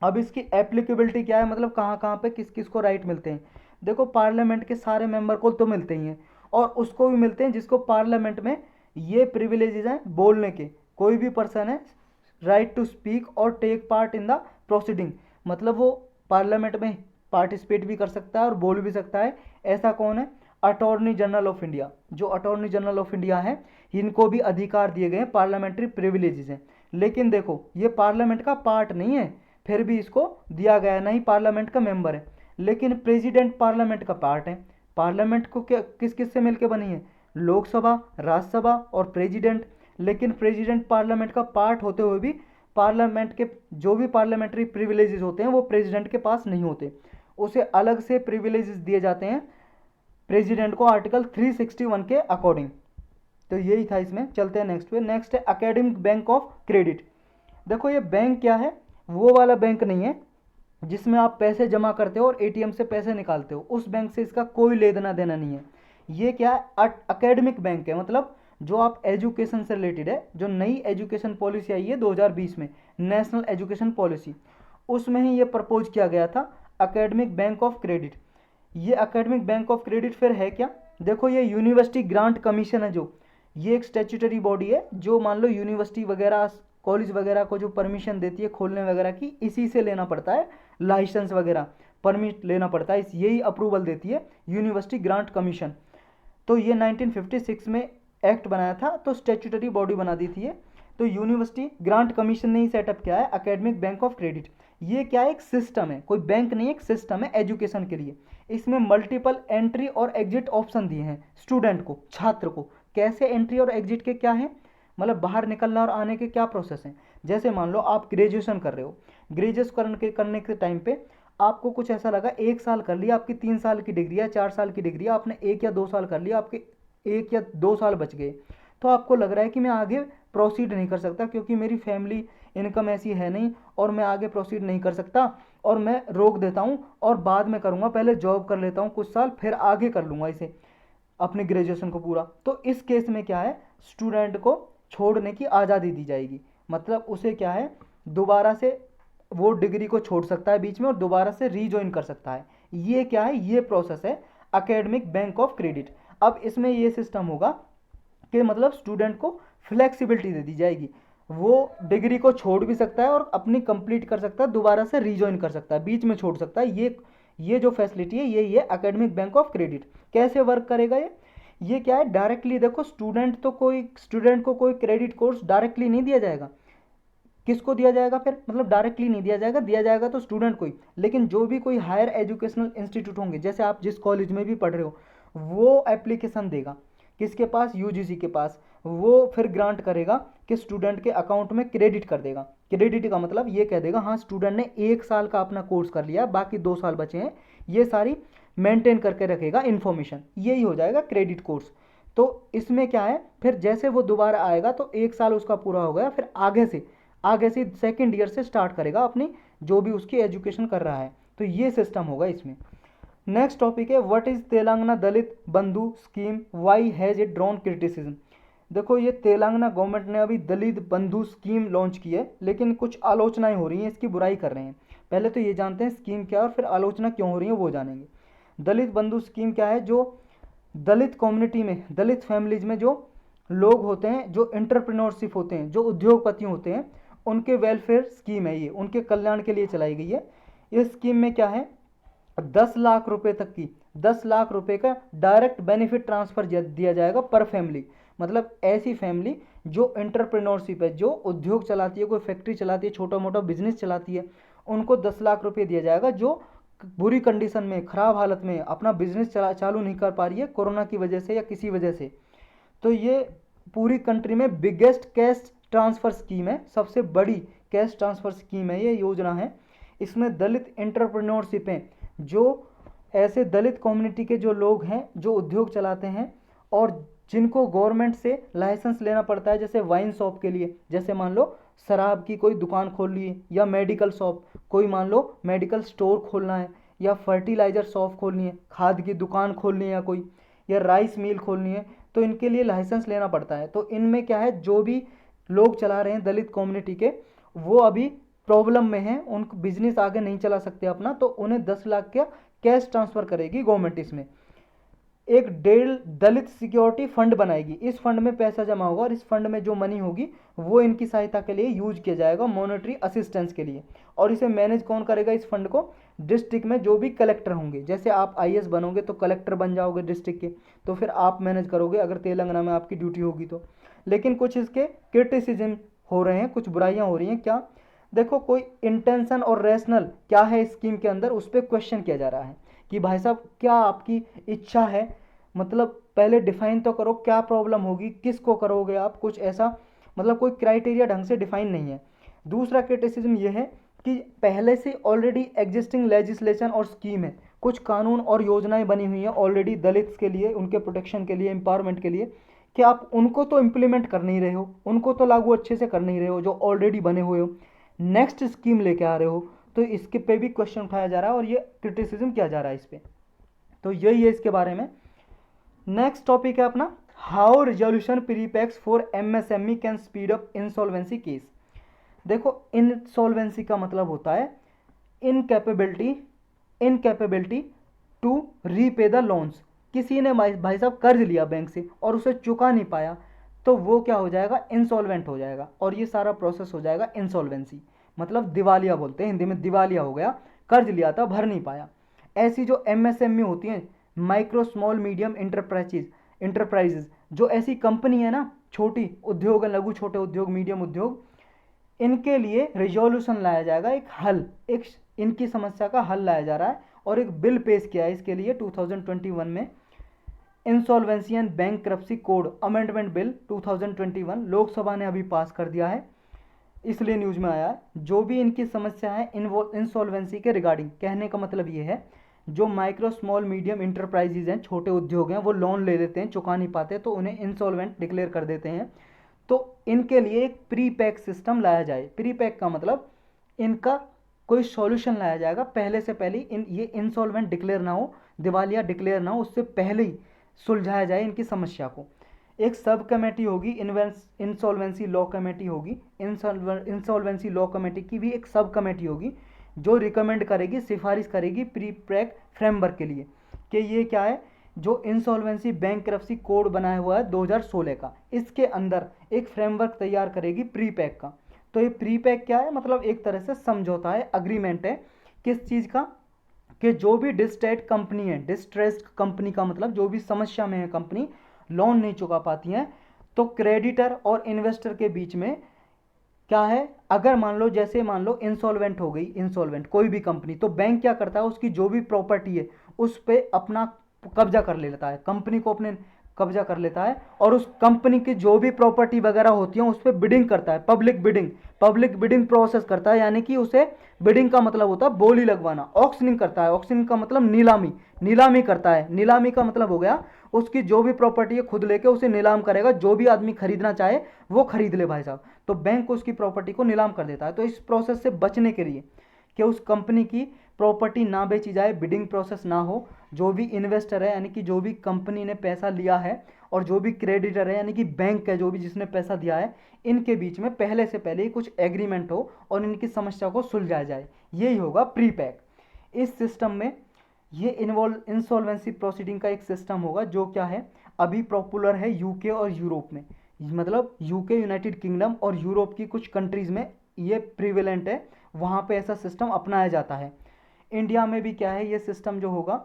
अब इसकी एप्लीकेबिलिटी क्या है, मतलब कहाँ कहाँ पे किस किस को राइट मिलते हैं। देखो पार्लियामेंट के सारे मेंबर को तो मिलते ही हैं, और उसको भी मिलते हैं जिसको पार्लियामेंट में ये प्रिविलेजेस हैं बोलने के। कोई भी पर्सन है राइट टू स्पीक और take part in the proceeding, मतलब वो पार्लियामेंट में पार्टिसिपेट भी कर सकता है और बोल भी सकता है। ऐसा कौन है? Attorney general of India. जो अटॉर्नी जनरल ऑफ इंडिया है इनको भी अधिकार दिए गए हैं, पार्लियामेंट्री प्रिविलेजेस हैं। लेकिन देखो ये पार्लियामेंट का पार्ट नहीं है, फिर भी इसको दिया गया है, नहीं पार्लियामेंट का मेंबर है। लेकिन प्रेसिडेंट पार्लियामेंट का पार्ट है। पार्लियामेंट को क्या किस किस से मिलकर बनी है? लोकसभा, राज्यसभा और प्रेसिडेंट। लेकिन प्रेसिडेंट पार्लियामेंट का पार्ट होते हुए भी पार्लियामेंट के जो भी पार्लियामेंट्री प्रिविलेजेस होते हैं वो प्रेसिडेंट के पास नहीं होते, उसे अलग से प्रिविलेजेस दिए जाते हैं प्रेसिडेंट को आर्टिकल 361 के अकॉर्डिंग। तो यही था इसमें। चलते हैं नेक्स्ट पे। नेक्स्ट है एकेडमिक बैंक ऑफ क्रेडिट। देखो ये बैंक क्या है? वो वाला बैंक नहीं है जिसमें आप पैसे जमा करते हो और एटीएम से पैसे निकालते हो, उस बैंक से इसका कोई लेना देना नहीं है। ये क्या है? एकेडमिक बैंक है, मतलब जो आप एजुकेशन से रिलेटेड है। जो नई एजुकेशन पॉलिसी आई है 2020 में, नेशनल एजुकेशन पॉलिसी, उसमें ही ये प्रपोज किया गया था एकेडमिक बैंक ऑफ क्रेडिट। ये एकेडमिक बैंक ऑफ क्रेडिट फिर है क्या? देखो ये यूनिवर्सिटी ग्रांट कमीशन है, जो ये एक स्टैट्यूटरी बॉडी है जो मान लो यूनिवर्सिटी वगैरह कॉलेज वगैरह को जो परमिशन देती है खोलने वगैरह की, इसी से लेना पड़ता है लाइसेंस वगैरह, परमिट लेना पड़ता है, यही अप्रूवल देती है यूनिवर्सिटी ग्रांट कमीशन। तो ये 1956 में एक्ट बनाया था, तो स्टैट्यूटरी बॉडी बना दी थी ये। तो यूनिवर्सिटी ग्रांट कमीशन ने ही सेटअप किया है एकेडमिक बैंक ऑफ क्रेडिट। ये क्या है? एक सिस्टम है, कोई बैंक नहीं है, एक सिस्टम है एजुकेशन के लिए। इसमें मल्टीपल एंट्री और एग्जिट ऑप्शन दिए हैं स्टूडेंट को, छात्र को। कैसे एंट्री और एग्जिट के क्या है? मतलब बाहर निकलना और आने के क्या प्रोसेस हैं। जैसे मान लो आप ग्रेजुएशन कर रहे हो, ग्रेजुएशन करने के टाइम पे आपको कुछ ऐसा लगा, 1 साल कर लिया, आपकी 3 साल की डिग्री है, 4 साल की डिग्री है, आपने 1 या 2 साल कर लिया, आपके 1 या 2 साल बच गए। तो आपको लग रहा है कि मैं आगे प्रोसीड नहीं कर सकता क्योंकि मेरी फैमिली इनकम ऐसी है नहीं और मैं आगे प्रोसीड नहीं कर सकता, और मैं रोक देता हूँ और बाद में करूँगा, पहले जॉब कर लेता हूँ कुछ साल, फिर आगे कर लूँगा इसे, अपने ग्रेजुएशन को पूरा। तो इस केस में क्या है? स्टूडेंट को छोड़ने की आज़ादी दी जाएगी। मतलब उसे क्या है, दोबारा से वो डिग्री को छोड़ सकता है बीच में और दोबारा से रीजॉइन कर सकता है। ये क्या है? ये प्रोसेस है एकेडमिक बैंक ऑफ क्रेडिट। अब इसमें ये सिस्टम होगा कि मतलब स्टूडेंट को फ्लेक्सिबिलिटी दे दी जाएगी, वो डिग्री को छोड़ भी सकता है और अपनी कंप्लीट कर सकता है, दोबारा से रीजॉइन कर सकता है, बीच में छोड़ सकता है। ये जो फैसिलिटी है यही है एकेडमिक बैंक ऑफ क्रेडिट। कैसे वर्क करेगा ये क्या है? डायरेक्टली देखो स्टूडेंट को कोई क्रेडिट कोर्स डायरेक्टली नहीं दिया जाएगा। किसको दिया जाएगा फिर? मतलब डायरेक्टली नहीं दिया जाएगा तो स्टूडेंट को ही। लेकिन जो भी कोई हायर एजुकेशनल इंस्टीट्यूट होंगे, जैसे आप जिस कॉलेज में भी पढ़ रहे हो, वो एप्लीकेशन देगा किसके पास? यूजीसी के पास। वो फिर ग्रांट करेगा कि स्टूडेंट के अकाउंट में क्रेडिट कर देगा। क्रेडिट का मतलब ये कह देगा हाँ स्टूडेंट ने 1 साल का अपना कोर्स कर लिया, बाकी 2 साल बचे हैं, ये सारी मेंटेन करके रखेगा इन्फॉर्मेशन, यही हो जाएगा क्रेडिट कोर्स। तो इसमें क्या है, फिर जैसे वो दोबारा आएगा तो 1 साल उसका पूरा हो गया, फिर आगे से सेकेंड ईयर से स्टार्ट करेगा अपनी जो भी उसकी एजुकेशन कर रहा है। तो ये सिस्टम होगा इसमें। नेक्स्ट टॉपिक है व्हाट इज तेलंगाना दलित बंधु scheme, why has it drawn criticism. देखो ये तेलंगाना गवर्नमेंट ने अभी दलित बंधु स्कीम लॉन्च की है, लेकिन कुछ आलोचनाएं हो रही हैं, इसकी बुराई कर रहे हैं। पहले तो ये जानते हैं स्कीम क्या है और फिर आलोचना क्यों हो रही है वो जानेंगे। दलित बंधु स्कीम क्या है? जो दलित कम्युनिटी में, दलित फैमिलीज में जो लोग होते हैं, जो एंटरप्रेन्योरशिप होते हैं, जो उद्योगपति होते हैं, उनके वेलफेयर स्कीम है ये, उनके कल्याण के लिए चलाई गई है। इस स्कीम में क्या है, 10 लाख रुपए तक की 10 लाख रुपए का डायरेक्ट बेनिफिट ट्रांसफर दिया जाएगा पर फैमिली। मतलब ऐसी फैमिली जो एंटरप्रेन्योरशिप है, जो उद्योग चलाती है, कोई फैक्ट्री चलाती है, छोटा मोटा बिजनेस चलाती है, उनको 10 लाख रुपए दिया जाएगा, जो बुरी कंडीशन में, खराब हालत में अपना बिजनेस चालू नहीं कर पा रही है कोरोना की वजह से या किसी वजह से। तो ये पूरी कंट्री में बिगेस्ट कैश ट्रांसफ़र स्कीम है, सबसे बड़ी कैश ट्रांसफ़र स्कीम है, ये योजना है। इसमें दलित एंटरप्रेन्योरशिप हैं, जो ऐसे दलित कम्युनिटी के जो लोग हैं जो उद्योग चलाते हैं और जिनको गवर्नमेंट से लाइसेंस लेना पड़ता है, जैसे वाइन शॉप के लिए, जैसे मान लो शराब की कोई दुकान खोल ली है, या मेडिकल शॉप, कोई मान लो मेडिकल स्टोर खोलना है, या फर्टिलाइज़र शॉप खोलनी है, खाद की दुकान खोलनी है, या कोई या राइस मिल खोलनी है, तो इनके लिए लाइसेंस लेना पड़ता है। तो इनमें क्या है, जो भी लोग चला रहे हैं दलित कम्युनिटी के, वो अभी प्रॉब्लम में हैं, उनको बिजनेस आगे नहीं चला सकते अपना, तो उन्हें 10 लाख का कैश ट्रांसफर करेगी गवर्नमेंट, इसमें एक दलित सिक्योरिटी फंड बनाएगी, इस फंड में पैसा जमा होगा और इस फंड में जो मनी होगी वो इनकी सहायता के लिए यूज किया जाएगा, मॉनेटरी असिस्टेंस के लिए। और इसे मैनेज कौन करेगा इस फंड को? डिस्ट्रिक्ट में जो भी कलेक्टर होंगे, जैसे आप आईएएस बनोगे तो कलेक्टर बन जाओगे डिस्ट्रिक्ट के, तो फिर आप मैनेज करोगे अगर तेलंगाना में आपकी ड्यूटी होगी तो। लेकिन कुछ इसके क्रिटिसिज्म हो रहे हैं, कुछ बुराइयां हो रही हैं। क्या? देखो, कोई इंटेंशन और रैशनल क्या है स्कीम के अंदर, उस पर क्वेश्चन किया जा रहा है कि भाई साहब क्या आपकी इच्छा है, मतलब पहले डिफाइन तो करो क्या प्रॉब्लम होगी, किसको करोगे आप, कुछ ऐसा मतलब कोई क्राइटेरिया ढंग से डिफाइन नहीं है। दूसरा क्रिटिसिज्म यह है कि पहले से ऑलरेडी एग्जिस्टिंग लेजिस्लेशन और स्कीम है, कुछ कानून और योजनाएं बनी हुई हैं ऑलरेडी दलित्स के लिए, उनके प्रोटेक्शन के लिए, एम्पावरमेंट के लिए, कि आप उनको तो इम्प्लीमेंट कर नहीं रहे हो, उनको तो लागू अच्छे से कर नहीं रहे हो जो ऑलरेडी बने हुए हो, नेक्स्ट स्कीम लेके आ रहे हो। तो इसके पे भी क्वेश्चन उठाया जा रहा है और ये क्रिटिसिज्म किया जा रहा है इस पर। तो यही है इसके बारे में। नेक्स्ट टॉपिक है अपना, how resolution prepacks for MSME can speed up insolvency case. देखो, इंसॉल्वेंसी का मतलब होता है incapability to repay the loans. किसी ने भाई साहब कर्ज लिया बैंक से और उसे चुका नहीं पाया, तो वो क्या हो जाएगा? इंसॉल्वेंट हो जाएगा, और ये सारा प्रोसेस हो जाएगा इंसॉल्वेंसी, मतलब दिवालिया बोलते हैं हिंदी में, दिवालिया हो गया, कर्ज लिया था भर नहीं पाया। ऐसी जो एमएसएमई होती हैं, माइक्रो स्मॉल मीडियम इंटरप्राइजेज, जो ऐसी कंपनी है ना, छोटी उद्योग, लघु छोटे उद्योग, मीडियम उद्योग, इनके लिए रिजोल्यूशन लाया जाएगा, एक हल, एक इनकी समस्या का हल लाया जा रहा है और एक बिल पेश किया है इसके लिए 2021 में। Insolvency and bankruptcy code amendment bill 2021 Lok Sabha ने अभी पास कर दिया है, इसलिए न्यूज में आया है। जो भी इनकी समस्या है इंसॉल्वेंसी के रिगार्डिंग, कहने का मतलब ये है, जो माइक्रो स्मॉल मीडियम इंटरप्राइजेज हैं, छोटे उद्योग हैं, वो लोन ले लेते हैं, चुका नहीं पाते, तो उन्हें इंसॉल्वेंट डिक्लेयर कर देते हैं। तो इनके लिए एक प्री पैक सिस्टम लाया जाए। प्री पैक का मतलब इनका कोई सॉल्यूशन लाया जाएगा पहले से पहले, ये इंसॉल्वेंट डिक्लेयर ना हो, दिवालिया डिक्लेयर ना हो, उससे पहले ही सुलझाया जाए इनकी समस्या को। एक सब कमेटी होगी, इंसॉल्वेंसी लॉ कमेटी होगी, इंसॉल्वेंसी लॉ कमेटी की भी एक सब कमेटी होगी जो रिकमेंड करेगी, सिफारिश करेगी प्री पैक फ्रेमवर्क के लिए, कि ये क्या है, जो इंसॉल्वेंसी बैंकरप्सी कोड बनाया हुआ है 2016 का, इसके अंदर एक फ्रेमवर्क तैयार करेगी प्री पैक का। तो ये प्री पैक क्या है? मतलब एक तरह से समझौता है, अग्रीमेंट है, किस चीज़ का? कि जो भी डिस्ट्रेस्ड कंपनी है, डिस्ट्रेस्ड कंपनी का मतलब जो भी समस्या में है कंपनी, लोन नहीं चुका पाती हैं, तो क्रेडिटर और इन्वेस्टर के बीच में क्या है, अगर मान लो, जैसे मान लो इंसॉल्वेंट हो गई, इंसॉल्वेंट कोई भी कंपनी, तो बैंक क्या करता है, उसकी जो भी प्रॉपर्टी है उस पर अपना कब्जा कर लेता है, कंपनी को अपने कब्जा कर लेता है, और उस कंपनी की जो भी प्रॉपर्टी वगैरह होती है उस पर बिडिंग करता है, पब्लिक बिडिंग प्रोसेस करता है, यानी कि उसे, बिडिंग का मतलब होता है बोली लगवाना, ऑक्शनिंग करता है, ऑक्शनिंग का मतलब नीलामी करता है, नीलामी का मतलब हो गया उसकी जो भी प्रॉपर्टी है खुद लेके उसे नीलाम करेगा, जो भी आदमी खरीदना चाहे वो खरीद ले भाई साहब, तो बैंक उसकी प्रॉपर्टी को नीलाम कर देता है। तो इस प्रोसेस से बचने के लिए कि उस कंपनी की प्रॉपर्टी ना बेची जाए, बिडिंग प्रोसेस ना हो, जो भी इन्वेस्टर है यानी कि जो भी कंपनी ने पैसा लिया है, और जो भी क्रेडिटर है यानी कि बैंक है जो भी जिसने पैसा दिया है, इनके बीच में पहले से पहले ही कुछ एग्रीमेंट हो और इनकी समस्या को सुलझाया जाए, यही होगा प्री पैक। इस सिस्टम में ये इंसॉल्वेंसी प्रोसीडिंग का एक सिस्टम होगा जो क्या है, अभी पॉपुलर है यूके और यूरोप में, मतलब यूके, यूनाइटेड किंगडम और यूरोप की कुछ कंट्रीज़ में ये प्रिवेलेंट है, वहाँ पे ऐसा सिस्टम अपनाया जाता है। इंडिया में भी क्या है, ये सिस्टम जो होगा,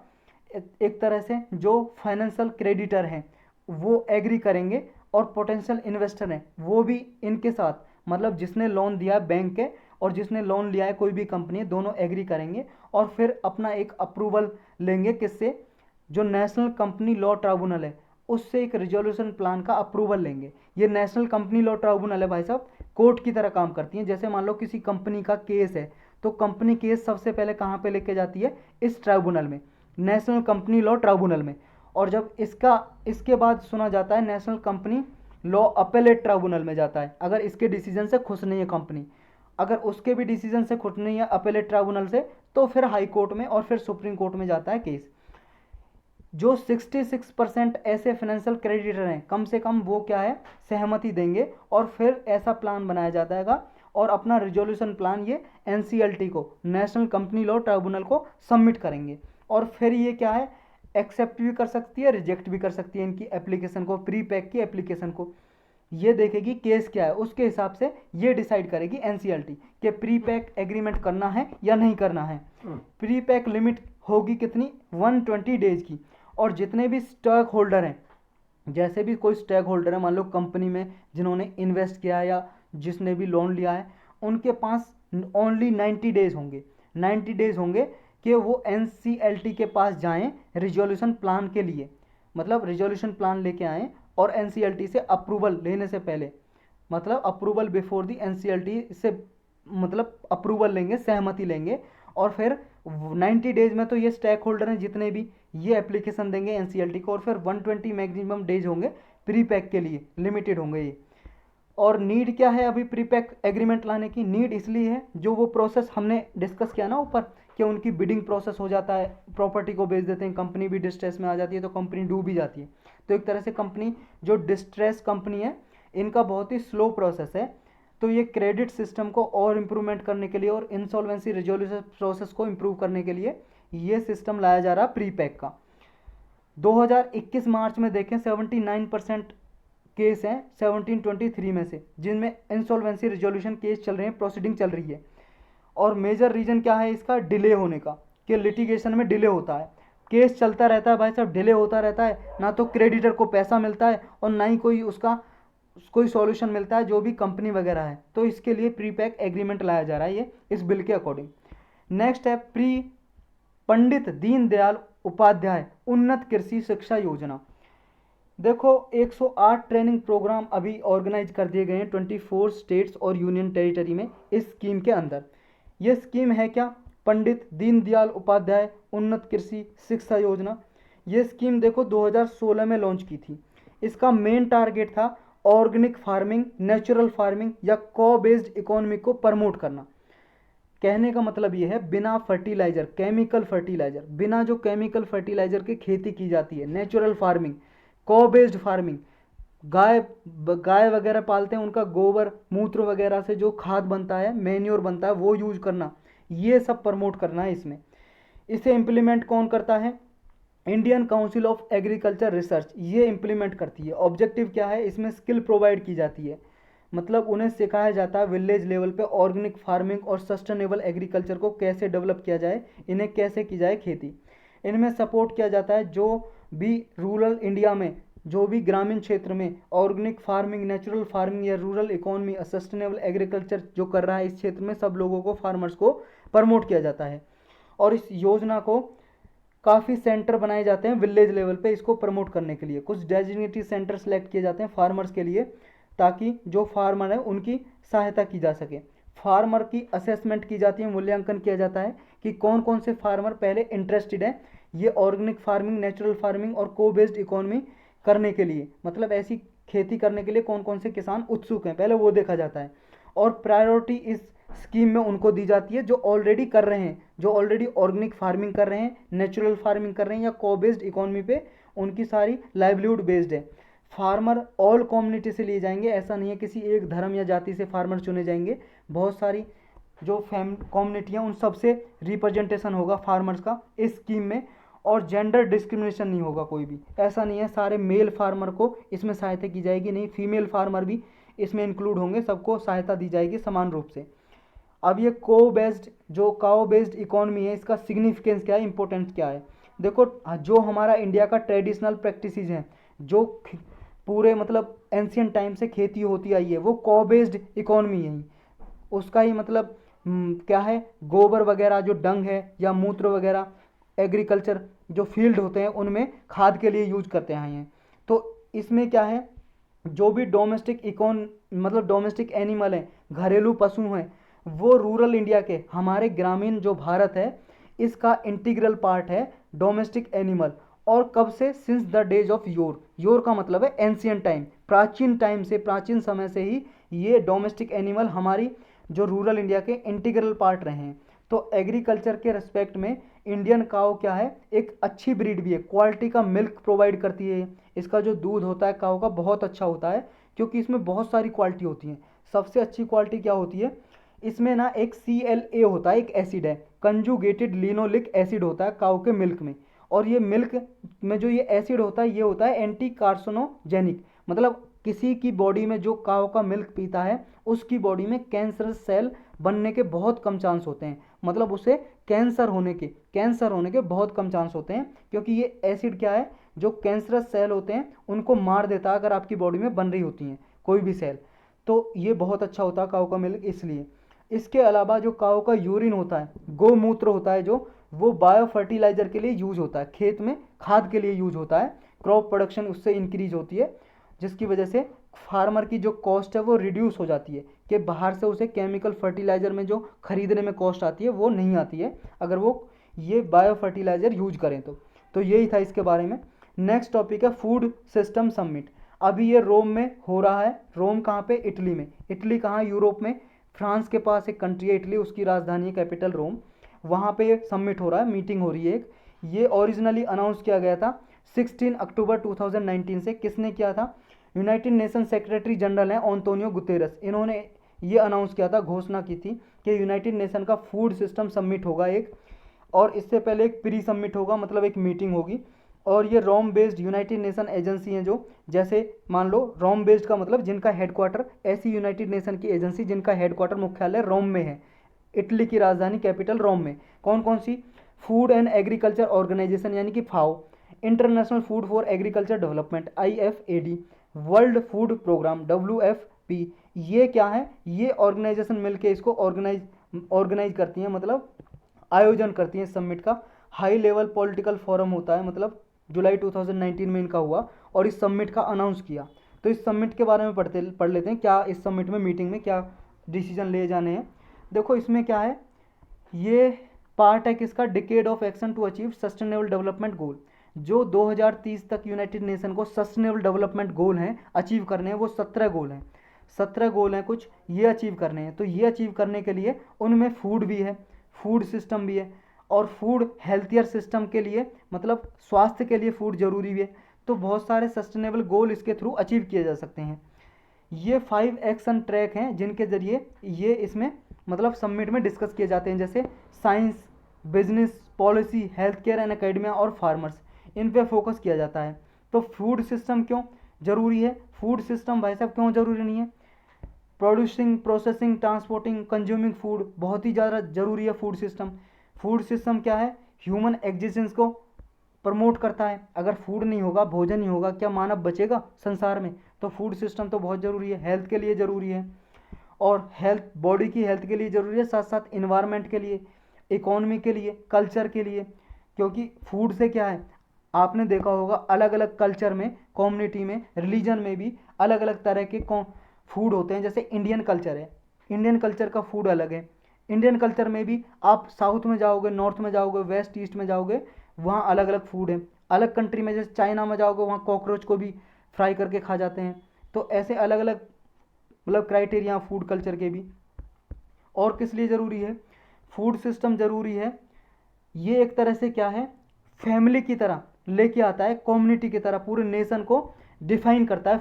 एक तरह से जो फाइनेंशियल क्रेडिटर हैं वो एग्री करेंगे और पोटेंशियल इन्वेस्टर हैं वो भी इनके साथ, मतलब जिसने लोन दिया है बैंक के और जिसने लोन लिया है कोई भी कंपनी, दोनों एग्री करेंगे और फिर अपना एक अप्रूवल लेंगे, किससे? जो नेशनल कंपनी लॉ ट्राइब्यूनल है उससे एक रिजोल्यूशन प्लान का अप्रूवल लेंगे। ये नेशनल कंपनी लॉ ट्राइब्यूनल है भाई साहब, कोर्ट की तरह काम करती है। जैसे मान लो किसी कंपनी का केस है तो कंपनी केस सबसे पहले कहाँ पे लेके जाती है? इस ट्राइब्यूनल में, नेशनल कंपनी लॉ ट्राइब्यूनल में, और जब इसके बाद सुना जाता है national company law appellate tribunal में जाता है, अगर इसके डिसीजन से खुश नहीं है कंपनी, अगर उसके भी डिसीजन से खुश नहीं है अपेलेट ट्राइब्यूनल से, तो फिर हाई कोर्ट में और फिर सुप्रीम कोर्ट में जाता है केस। जो 66% ऐसे फाइनेंशियल क्रेडिटर हैं कम से कम, वो क्या है, सहमति देंगे और फिर ऐसा प्लान बनाया जाता है और अपना रिजोल्यूशन प्लान ये एनसीएलटी को, नेशनल कंपनी लॉ ट्राइब्यूनल को सबमिट करेंगे और फिर ये क्या है, एक्सेप्ट भी कर सकती है, रिजेक्ट भी कर सकती है इनकी एप्लीकेशन को, प्री पैक की एप्लीकेशन को। ये देखेगी केस क्या है, उसके हिसाब से ये डिसाइड करेगी एनसीएलटी कि प्री पैक एग्रीमेंट करना है या नहीं करना है। प्री पैक लिमिट होगी कितनी, 120 डेज की। और जितने भी स्टॉक होल्डर हैं, जैसे भी कोई स्टेक होल्डर है, मान लो कंपनी में जिन्होंने इन्वेस्ट किया है या जिसने भी लोन लिया है, उनके पास ओनली 90 डेज होंगे, 90 डेज होंगे कि वो एनसीएलटी के पास जाएं रिजोल्यूशन प्लान के लिए, मतलब रिजोल्यूशन प्लान लेके आएँ और एनसीएलटी से अप्रूवल लेने से पहले, मतलब अप्रूवल बिफोर दी एनसीएलटी से, मतलब अप्रूवल लेंगे, सहमति लेंगे। और फिर 90 डेज में तो ये स्टेक होल्डर हैं जितने भी, ये एप्लीकेशन देंगे एनसीएलटी को, और फिर 120 मैक्सिमम डेज होंगे प्री पैक के लिए, लिमिटेड होंगे ये। और नीड क्या है अभी प्री पैक एग्रीमेंट लाने की, नीड इसलिए है जो वो प्रोसेस हमने डिस्कस किया ना ऊपर, कि उनकी बिडिंग प्रोसेस हो जाता है, प्रॉपर्टी को बेच देते हैं, कंपनी भी डिस्ट्रेस में आ जाती है, तो कंपनी डूब भी जाती है। तो एक तरह से कंपनी जो डिस्ट्रेस कंपनी है, इनका बहुत ही स्लो प्रोसेस है। तो ये क्रेडिट सिस्टम को और इम्प्रूवमेंट करने के लिए और इंसॉल्वेंसी रिजोल्यूशन प्रोसेस को इम्प्रूव करने के लिए ये सिस्टम लाया जा रहा है प्री पैक का। 2021 मार्च में देखें 79% केस हैं 1723 में से, जिनमें इंसॉल्वेंसी रिजोल्यूशन केस चल रहे हैं, प्रोसीडिंग चल रही है। और मेजर रीजन क्या है इसका, डिले होने का, कि लिटिगेशन में डिले होता है, केस चलता रहता है भाई साहब, डिले होता रहता है, ना तो क्रेडिटर को पैसा मिलता है और ना ही कोई उसका कोई सॉल्यूशन मिलता है, जो भी कंपनी वगैरह है। तो इसके लिए प्री पैक एग्रीमेंट लाया जा रहा है ये इस बिल के अकॉर्डिंग। नेक्स्ट है प्री पंडित दीनदयाल उपाध्याय उन्नत कृषि शिक्षा योजना। देखो 108 ट्रेनिंग प्रोग्राम अभी ऑर्गेनाइज कर दिए गए हैं 24 स्टेट्स और यूनियन टेरिटरी में इस स्कीम के अंदर। ये स्कीम है क्या, पंडित दीनदयाल उपाध्याय उन्नत कृषि शिक्षा योजना। ये स्कीम देखो 2016 में लॉन्च की थी। इसका मेन टारगेट था ऑर्गेनिक फार्मिंग, नेचुरल फार्मिंग या को बेस्ड इकोनॉमी को प्रमोट करना। कहने का मतलब ये है बिना फर्टिलाइजर, केमिकल फर्टिलाइजर, बिना जो केमिकल फर्टिलाइजर की खेती की जाती है, नेचुरल फार्मिंग, को बेस्ड फार्मिंग, गाय गाय वगैरह पालते हैं, उनका गोबर मूत्र वगैरह से जो खाद बनता है, मैन्योर बनता है, वो यूज करना, ये सब प्रमोट करना है इसमें। इसे इम्प्लीमेंट कौन करता है, Indian council of agriculture research, ये इम्प्लीमेंट करती है। ऑब्जेक्टिव क्या है, इसमें स्किल प्रोवाइड की जाती है, मतलब उन्हें सिखाया जाता है विलेज लेवल पे ऑर्गेनिक फार्मिंग और सस्टेनेबल एग्रीकल्चर को कैसे डेवलप किया जाए, इन्हें कैसे की जाए खेती। इनमें सपोर्ट किया जाता है जो भी रूरल इंडिया में, जो भी ग्रामीण क्षेत्र में ऑर्गेनिक फार्मिंग, नेचुरल फार्मिंग या रूरल इकोनॉमी, सस्टेनेबल एग्रीकल्चर जो कर रहा है इस क्षेत्र में, सब लोगों को, फार्मर्स को प्रमोट किया जाता है। और इस योजना को काफ़ी सेंटर बनाए जाते हैं विलेज लेवल पे इसको प्रमोट करने के लिए। कुछ डेजिग्नेटेड सेंटर सेलेक्ट किए जाते हैं फार्मर्स के लिए, ताकि जो फार्मर है उनकी सहायता की जा सके। फार्मर की असेसमेंट की जाती है, मूल्यांकन किया जाता है कि कौन कौन से फार्मर पहले इंटरेस्टेड हैं ये ऑर्गेनिक फार्मिंग, नेचुरल फार्मिंग और को बेस्ड इकोनॉमी करने के लिए, मतलब ऐसी खेती करने के लिए कौन कौन से किसान उत्सुक हैं, पहले वो देखा जाता है। और प्रायोरिटी इस स्कीम में उनको दी जाती है जो ऑलरेडी कर रहे हैं, जो ऑलरेडी ऑर्गेनिक फार्मिंग कर रहे हैं, नेचुरल फार्मिंग कर रहे हैं या को बेस्ड इकोनॉमी पे उनकी सारी लाइवलीहुड बेस्ड है। फार्मर ऑल कम्युनिटी से लिए जाएंगे, ऐसा नहीं है किसी एक धर्म या जाति से फार्मर चुने जाएंगे, बहुत सारी जो कम्युनिटियाँ उन सब से रिप्रेजेंटेशन होगा फार्मर्स का इस स्कीम में। और जेंडर डिस्क्रिमिनेशन नहीं होगा कोई भी, ऐसा नहीं है सारे मेल फार्मर को इसमें सहायता की जाएगी, नहीं, फीमेल फार्मर भी इसमें इंक्लूड होंगे, सबको सहायता दी जाएगी समान रूप से। अब ये को बेस्ड, जो काउ बेस्ड इकोनॉमी है, इसका सिग्निफिकेंस क्या है, इंपॉर्टेंस क्या है। देखो जो हमारा इंडिया का ट्रेडिशनल प्रैक्टिसेस हैं, जो पूरे मतलब एंशियंट टाइम से खेती होती आई है, वो को बेस्ड इकोनॉमी है। उसका ही मतलब क्या है, गोबर वगैरह जो डंग है या मूत्र वगैरह, एग्रीकल्चर जो फील्ड होते हैं उनमें खाद के लिए यूज करते हैं। तो इसमें क्या है, जो भी डोमेस्टिक मतलब डोमेस्टिक एनिमल हैं, घरेलू पशु हैं, वो रूरल इंडिया के, हमारे ग्रामीण जो भारत है इसका इंटीग्रल पार्ट है डोमेस्टिक एनिमल। और कब से, since the days of your, your का मतलब है एंशियंट टाइम, प्राचीन टाइम से, प्राचीन समय से ही ये डोमेस्टिक एनिमल हमारी जो रूरल इंडिया के इंटीग्रल पार्ट रहे हैं। तो एग्रीकल्चर के रिस्पेक्ट में इंडियन काऊ क्या है, एक अच्छी ब्रीड भी है, क्वालिटी का मिल्क प्रोवाइड करती है। इसका जो दूध होता है काऊ का बहुत अच्छा होता है, क्योंकि इसमें बहुत सारी क्वालिटी होती हैं। सबसे अच्छी क्वालिटी क्या होती है, इसमें ना एक CLA होता है, एक एसिड है, कंजुगेटेड लिनोलिक एसिड होता है काऊ के मिल्क में, और ये मिल्क में जो ये एसिड होता है ये होता है एंटी कार्सिनोजेनिक, मतलब किसी की बॉडी में जो काऊ का मिल्क पीता है उसकी बॉडी में कैंसर सेल बनने के बहुत कम चांस होते हैं, मतलब उसे कैंसर होने के बहुत कम चांस होते हैं, क्योंकि ये एसिड क्या है, जो कैंसरस सेल होते हैं उनको मार देता है अगर आपकी बॉडी में बन रही होती हैं कोई भी सेल। तो ये बहुत अच्छा होता है काऊ का मिल्क इसलिए। इसके अलावा जो काऊ का यूरिन होता है, गोमूत्र होता है जो, वो बायो फर्टिलाइजर के लिए यूज होता है, खेत में खाद के लिए यूज होता है, क्रॉप प्रोडक्शन उससे इंक्रीज होती है, जिसकी वजह से फार्मर की जो कॉस्ट है वो रिड्यूस हो जाती है, कि बाहर से उसे केमिकल फर्टिलाइजर में जो खरीदने में कॉस्ट आती है वो नहीं आती है अगर वो ये बायो फर्टिलाइजर यूज करें तो यही था इसके बारे में। नेक्स्ट टॉपिक है फूड सिस्टम समिट। अभी ये रोम में हो रहा है। रोम कहाँ पे? इटली में। इटली कहाँ? यूरोप में। फ्रांस के पास एक कंट्री है इटली, उसकी राजधानी है कैपिटल रोम। वहाँ पे समिट हो रहा है, मीटिंग हो रही है एक। ये ओरिजिनली अनाउंस किया गया था 16 अक्टूबर 2019 से। किसने किया था? यूनाइटेड नेशन सेक्रेटरी जनरल हैं एंटोनियो गुतेरस, इन्होंने ये अनाउंस किया था, घोषणा की थी कि यूनाइटेड नेशन का फूड सिस्टम समिट होगा एक, और इससे पहले एक प्री समिट होगा, मतलब एक मीटिंग होगी। और ये रोम बेस्ड यूनाइटेड नेशन एजेंसी हैं, जो जैसे मान लो रोम बेस्ड का मतलब जिनका हेडक्वार्टर, ऐसी यूनाइटेड नेशन की एजेंसी जिनका हेडक्वार्टर मुख्यालय रोम में है, इटली की राजधानी कैपिटल रोम में। कौन कौन सी? फूड एंड एग्रीकल्चर ऑर्गेनाइजेशन यानी कि FAO, international food for agriculture development IFAD, world food programme WFP। ये क्या है? ये ऑर्गेनाइजेशन मिलके इसको ऑर्गेनाइज करती हैं, मतलब आयोजन करती हैं इस समिट का। हाई लेवल पॉलिटिकल फोरम होता है, मतलब जुलाई 2019 में इनका हुआ और इस समिट का अनाउंस किया। तो इस समिट के बारे में पढ़ लेते हैं, क्या इस समिट में मीटिंग में क्या डिसीजन ले जाने हैं। देखो इसमें क्या है, ये पार्ट है किसका? Decade of action to achieve sustainable development goal. जो 2030 तक यूनाइटेड नेशन को सस्टेनेबल डेवलपमेंट गोल हैं अचीव करने हैं, वो 17 गोल हैं, 17 गोल हैं कुछ, ये अचीव करने हैं। तो ये अचीव करने के लिए उनमें फूड भी है, फूड सिस्टम भी है, और फूड हेल्थियर सिस्टम के लिए, मतलब स्वास्थ्य के लिए फूड जरूरी भी है। तो बहुत सारे सस्टेनेबल गोल इसके थ्रू अचीव किए जा सकते हैं। ये 5 एक्शन ट्रैक हैं जिनके जरिए ये इसमें मतलब समिट में डिस्कस किए जाते हैं, जैसे science, business, policy, health care and academia और फार्मर्स, इन पे फोकस किया जाता है। तो फूड सिस्टम क्यों जरूरी है? फूड सिस्टम भाई साहब क्यों जरूरी नहीं है? Producing, processing, transporting, consuming food, बहुत ही ज़्यादा जरूरी है फूड सिस्टम। फूड सिस्टम क्या है? ह्यूमन एग्जिस्टेंस को प्रमोट करता है। अगर फूड नहीं होगा, भोजन नहीं होगा, क्या मानव बचेगा संसार में? तो फूड सिस्टम तो बहुत ज़रूरी है, हेल्थ के लिए ज़रूरी है, और हेल्थ, बॉडी की हेल्थ के लिए ज़रूरी है, साथ साथ इन्वायरमेंट के लिए, इकोनॉमी के लिए, कल्चर के लिए। क्योंकि फूड से क्या है, आपने देखा होगा अलग अलग कल्चर में, कम्युनिटी में, रिलीजन में भी अलग अलग तरह के फूड होते हैं। जैसे इंडियन कल्चर है, इंडियन कल्चर का फूड अलग है। इंडियन कल्चर में भी आप साउथ में जाओगे, नॉर्थ में जाओगे, वेस्ट ईस्ट में जाओगे, वहाँ अलग अलग फूड है। अलग कंट्री में जैसे चाइना में जाओगे, वहाँ कॉकरोच को भी फ्राई करके खा जाते हैं। तो ऐसे अलग अलग मतलब क्राइटेरिया फूड कल्चर के भी। और किस लिए ज़रूरी है फूड सिस्टम? ज़रूरी है, ये एक तरह से क्या है, फैमिली की तरह लेके आता है, कम्युनिटी की तरह पूरे नेशन को डिफाइन करता है।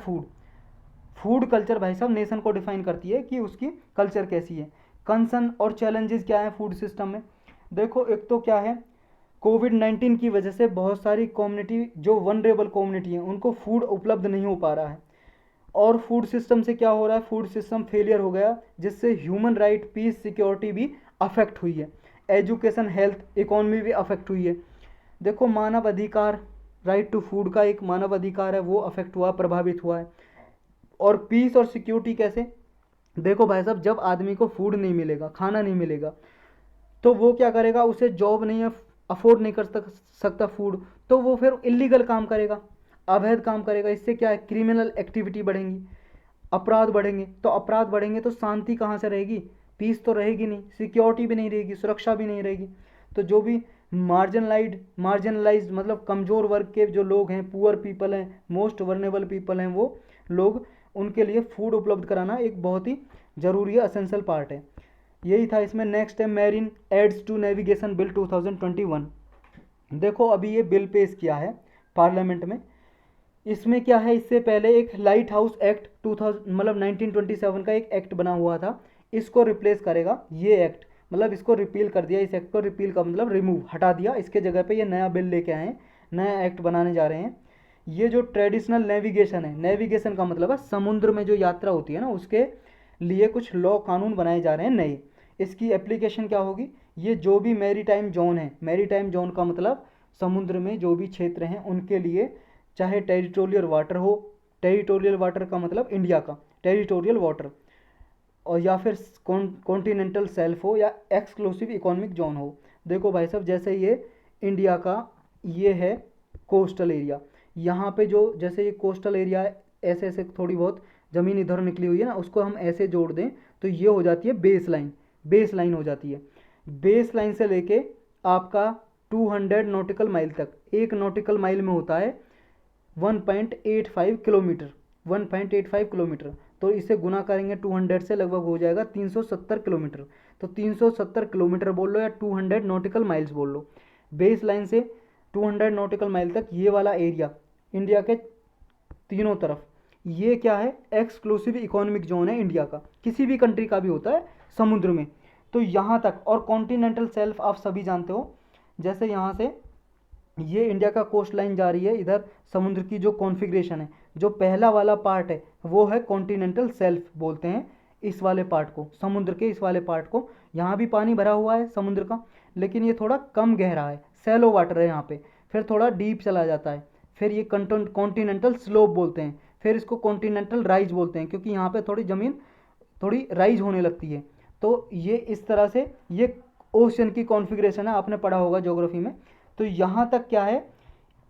फूड कल्चर भाई साहब नेशन को डिफाइन करती है कि उसकी कल्चर कैसी है। कंसर्न और चैलेंजेस क्या है फूड सिस्टम में? देखो एक तो क्या है, कोविड-19 की वजह से बहुत सारी कम्युनिटी, जो वनरेबल कम्युनिटी है, उनको फूड उपलब्ध नहीं हो पा रहा है। और फूड सिस्टम से क्या हो रहा है, फूड सिस्टम फेलियर हो गया, जिससे ह्यूमन राइट, पीस, सिक्योरिटी भी अफेक्ट हुई है। एजुकेशन, हेल्थ, इकोनॉमी भी अफेक्ट हुई है। देखो मानव अधिकार, राइट टू फूड का एक मानव अधिकार है, वो अफेक्ट हुआ, प्रभावित हुआ है। और पीस और सिक्योरिटी कैसे? देखो भाई साहब, जब आदमी को फूड नहीं मिलेगा, खाना नहीं मिलेगा, तो वो क्या करेगा, उसे जॉब नहीं है, अफोर्ड नहीं कर सकता फूड, तो वो फिर इलीगल काम करेगा, अवैध काम करेगा। इससे क्या है, क्रिमिनल एक्टिविटी बढ़ेंगी, अपराध बढ़ेंगे। तो अपराध बढ़ेंगे तो शांति कहाँ से रहेगी? पीस तो रहेगी नहीं, सिक्योरिटी भी नहीं रहेगी, सुरक्षा भी नहीं रहेगी। तो जो भी मार्जिनलाइज्ड मतलब कमज़ोर वर्ग के जो लोग हैं, पुअर पीपल हैं, मोस्ट वर्नेबल पीपल हैं, वो लोग, उनके लिए फूड उपलब्ध कराना एक बहुत ही ज़रूरी है, असेंशियल पार्ट है। यही था इसमें। नेक्स्ट है marine aids to navigation bill 2021। देखो अभी ये बिल पेश किया है पार्लियामेंट में। इसमें क्या है, इससे पहले एक लाइट हाउस एक्ट 2000 मतलब 1927 का एक एक्ट बना हुआ था, इसको रिप्लेस करेगा ये एक्ट। मतलब इसको रिपील कर दिया, इस एक्ट को रिपील का मतलब रिमूव, हटा दिया, इसके जगह पे ये नया बिल लेके आए हैं, नया एक्ट बनाने जा रहे हैं। ये जो ट्रेडिशनल नेविगेशन है, नेविगेशन का मतलब है समुद्र में जो यात्रा होती है ना, उसके लिए कुछ लॉ कानून बनाए जा रहे हैं नए। इसकी एप्लीकेशन क्या होगी, ये जो भी मैरीटाइम जोन है, मैरीटाइम जोन का मतलब समुद्र में जो भी क्षेत्र हैं उनके लिए, चाहे टेरिटोरियल वाटर हो, टेरिटोरियल वाटर का मतलब इंडिया का टेरिटोरियल वाटर, और या फिर कॉन्टिनेंटल शेल्फ हो या एक्सक्लूसिव इकोनॉमिक जोन हो। देखो भाई साहब, जैसे ये इंडिया का ये है कोस्टल एरिया, यहाँ पे जो जैसे ये कोस्टल एरिया है, ऐसे ऐसे थोड़ी बहुत ज़मीन इधर निकली हुई है ना, उसको हम ऐसे जोड़ दें तो ये हो जाती है बेस लाइन, बेस लाइन हो जाती है। बेस लाइन से लेके आपका 200 नॉटिकल माइल तक, एक नॉटिकल माइल में होता है 1.85 किलोमीटर, 1.85 किलोमीटर, तो इसे गुना करेंगे 200 से, लगभग हो जाएगा 370 किलोमीटर। तो 370 किलोमीटर बोल लो या 200 नॉटिकल माइल्स बोल लो, बेस लाइन से 200 नॉटिकल माइल तक ये वाला एरिया इंडिया के तीनों तरफ, ये क्या है, एक्सक्लूसिव इकोनॉमिक जोन है इंडिया का, किसी भी कंट्री का भी होता है समुद्र में। तो यहाँ तक, और कॉन्टिनेंटल शेल्फ आप सभी जानते हो, जैसे यहाँ से ये इंडिया का कोस्ट लाइन जा रही है, इधर समुद्र की जो कॉन्फ़िगरेशन है, जो पहला वाला पार्ट है वो है कॉन्टिनेंटल शेल्फ बोलते हैं इस वाले पार्ट को, समुद्र के इस वाले पार्ट को। यहाँ भी पानी भरा हुआ है समुद्र का, लेकिन ये थोड़ा कम गहरा है, सैलो वाटर है यहाँ पे, फिर थोड़ा डीप चला जाता है, फिर ये कॉन्टिनेंटल स्लोप बोलते हैं, फिर इसको कॉन्टिनेंटल राइज बोलते हैं, क्योंकि यहाँ पे थोड़ी ज़मीन थोड़ी राइज होने लगती है। तो ये इस तरह से ये ओशन की कॉन्फ़िगरेशन है, आपने पढ़ा होगा ज्योग्राफी में। तो यहाँ तक क्या है,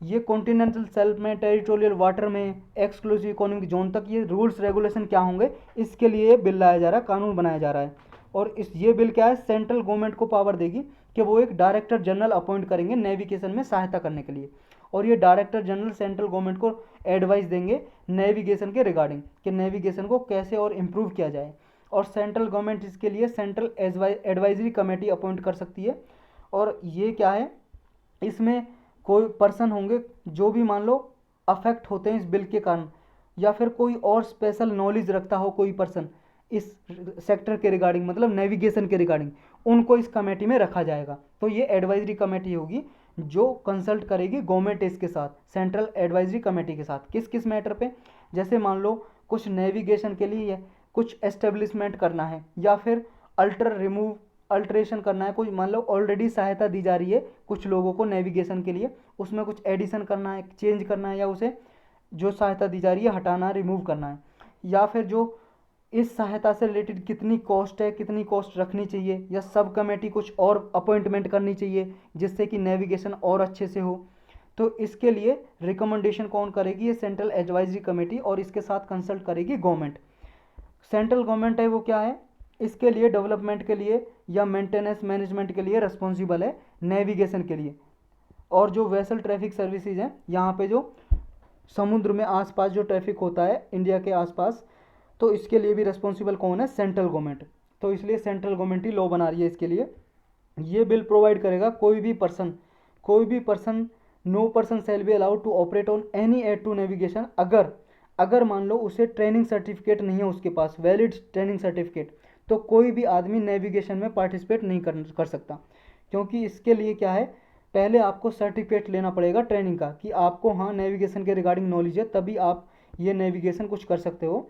ये कॉन्टिनेंटल शेल्फ में, टेरिटोरियल वाटर में, एक्सक्लूसिव इकोनॉमिक जोन तक ये रूल्स रेगुलेशन क्या होंगे, इसके लिए ये बिल लाया जा रहा है, कानून बनाया जा रहा है। और इस ये बिल क्या है, सेंट्रल गवर्नमेंट को पावर देगी कि वो एक डायरेक्टर जनरल अपॉइंट करेंगे नेविगेशन में सहायता करने के लिए, और ये डायरेक्टर जनरल सेंट्रल गवर्नमेंट को एडवाइस देंगे नेविगेशन के रिगार्डिंग, कि नेविगेशन को कैसे और इम्प्रूव किया जाए। और सेंट्रल गवर्नमेंट इसके लिए सेंट्रल एडवाइजरी कमेटी अपॉइंट कर सकती है। और ये क्या है, इसमें कोई पर्सन होंगे जो भी मान लो अफेक्ट होते हैं इस बिल के कारण, या फिर कोई और स्पेशल नॉलेज रखता हो कोई पर्सन इस सेक्टर के रिगार्डिंग, मतलब नेविगेशन के रिगार्डिंग, उनको इस कमेटी में रखा जाएगा। तो ये एडवाइजरी कमेटी होगी जो कंसल्ट करेगी गवर्नमेंट इसके साथ, सेंट्रल एडवाइजरी कमेटी के साथ, किस किस मैटर पे, जैसे मान लो कुछ नेविगेशन के लिए कुछ एस्टेब्लिशमेंट करना है, या फिर अल्ट्रेशन करना है, कोई मान लो ऑलरेडी सहायता दी जा रही है कुछ लोगों को नेविगेशन के लिए, उसमें कुछ एडिशन करना है, चेंज करना है, या उसे जो सहायता दी जा रही है हटाना, रिमूव करना है, या फिर जो इस सहायता से रिलेटेड कितनी कॉस्ट है, कितनी कॉस्ट रखनी चाहिए, या सब कमेटी कुछ और अपॉइंटमेंट करनी चाहिए जिससे कि नेविगेशन और अच्छे से हो। तो इसके लिए रिकमेंडेशन कौन करेगी, ये सेंट्रल एडवाइजरी कमेटी, और इसके साथ कंसल्ट करेगी गवर्नमेंट। सेंट्रल गवर्नमेंट है वो क्या है, इसके लिए डेवलपमेंट के लिए या मेंटेनेंस मैनेजमेंट के लिए रिस्पॉन्सिबल है, नेविगेशन के लिए। और जो वेसल ट्रैफिक सर्विसेज हैं, यहाँ पे जो समुद्र में आसपास जो ट्रैफिक होता है इंडिया के आसपास, तो इसके लिए भी रिस्पॉन्सिबल कौन है, सेंट्रल गवर्नमेंट। तो इसलिए सेंट्रल गवर्नमेंट ही लॉ बना रही है इसके लिए। ये बिल प्रोवाइड करेगा कोई भी person, no person shall be allowed to operate on any aid to navigation, अगर मान लो उसे ट्रेनिंग सर्टिफिकेट नहीं है उसके पास, वैलिड ट्रेनिंग सर्टिफिकेट, तो कोई भी आदमी नेविगेशन में पार्टिसिपेट नहीं कर सकता। क्योंकि इसके लिए क्या है, पहले आपको सर्टिफिकेट लेना पड़ेगा ट्रेनिंग का, कि आपको हाँ नेविगेशन के रिगार्डिंग नॉलेज है, तभी आप ये नेविगेशन कुछ कर सकते हो।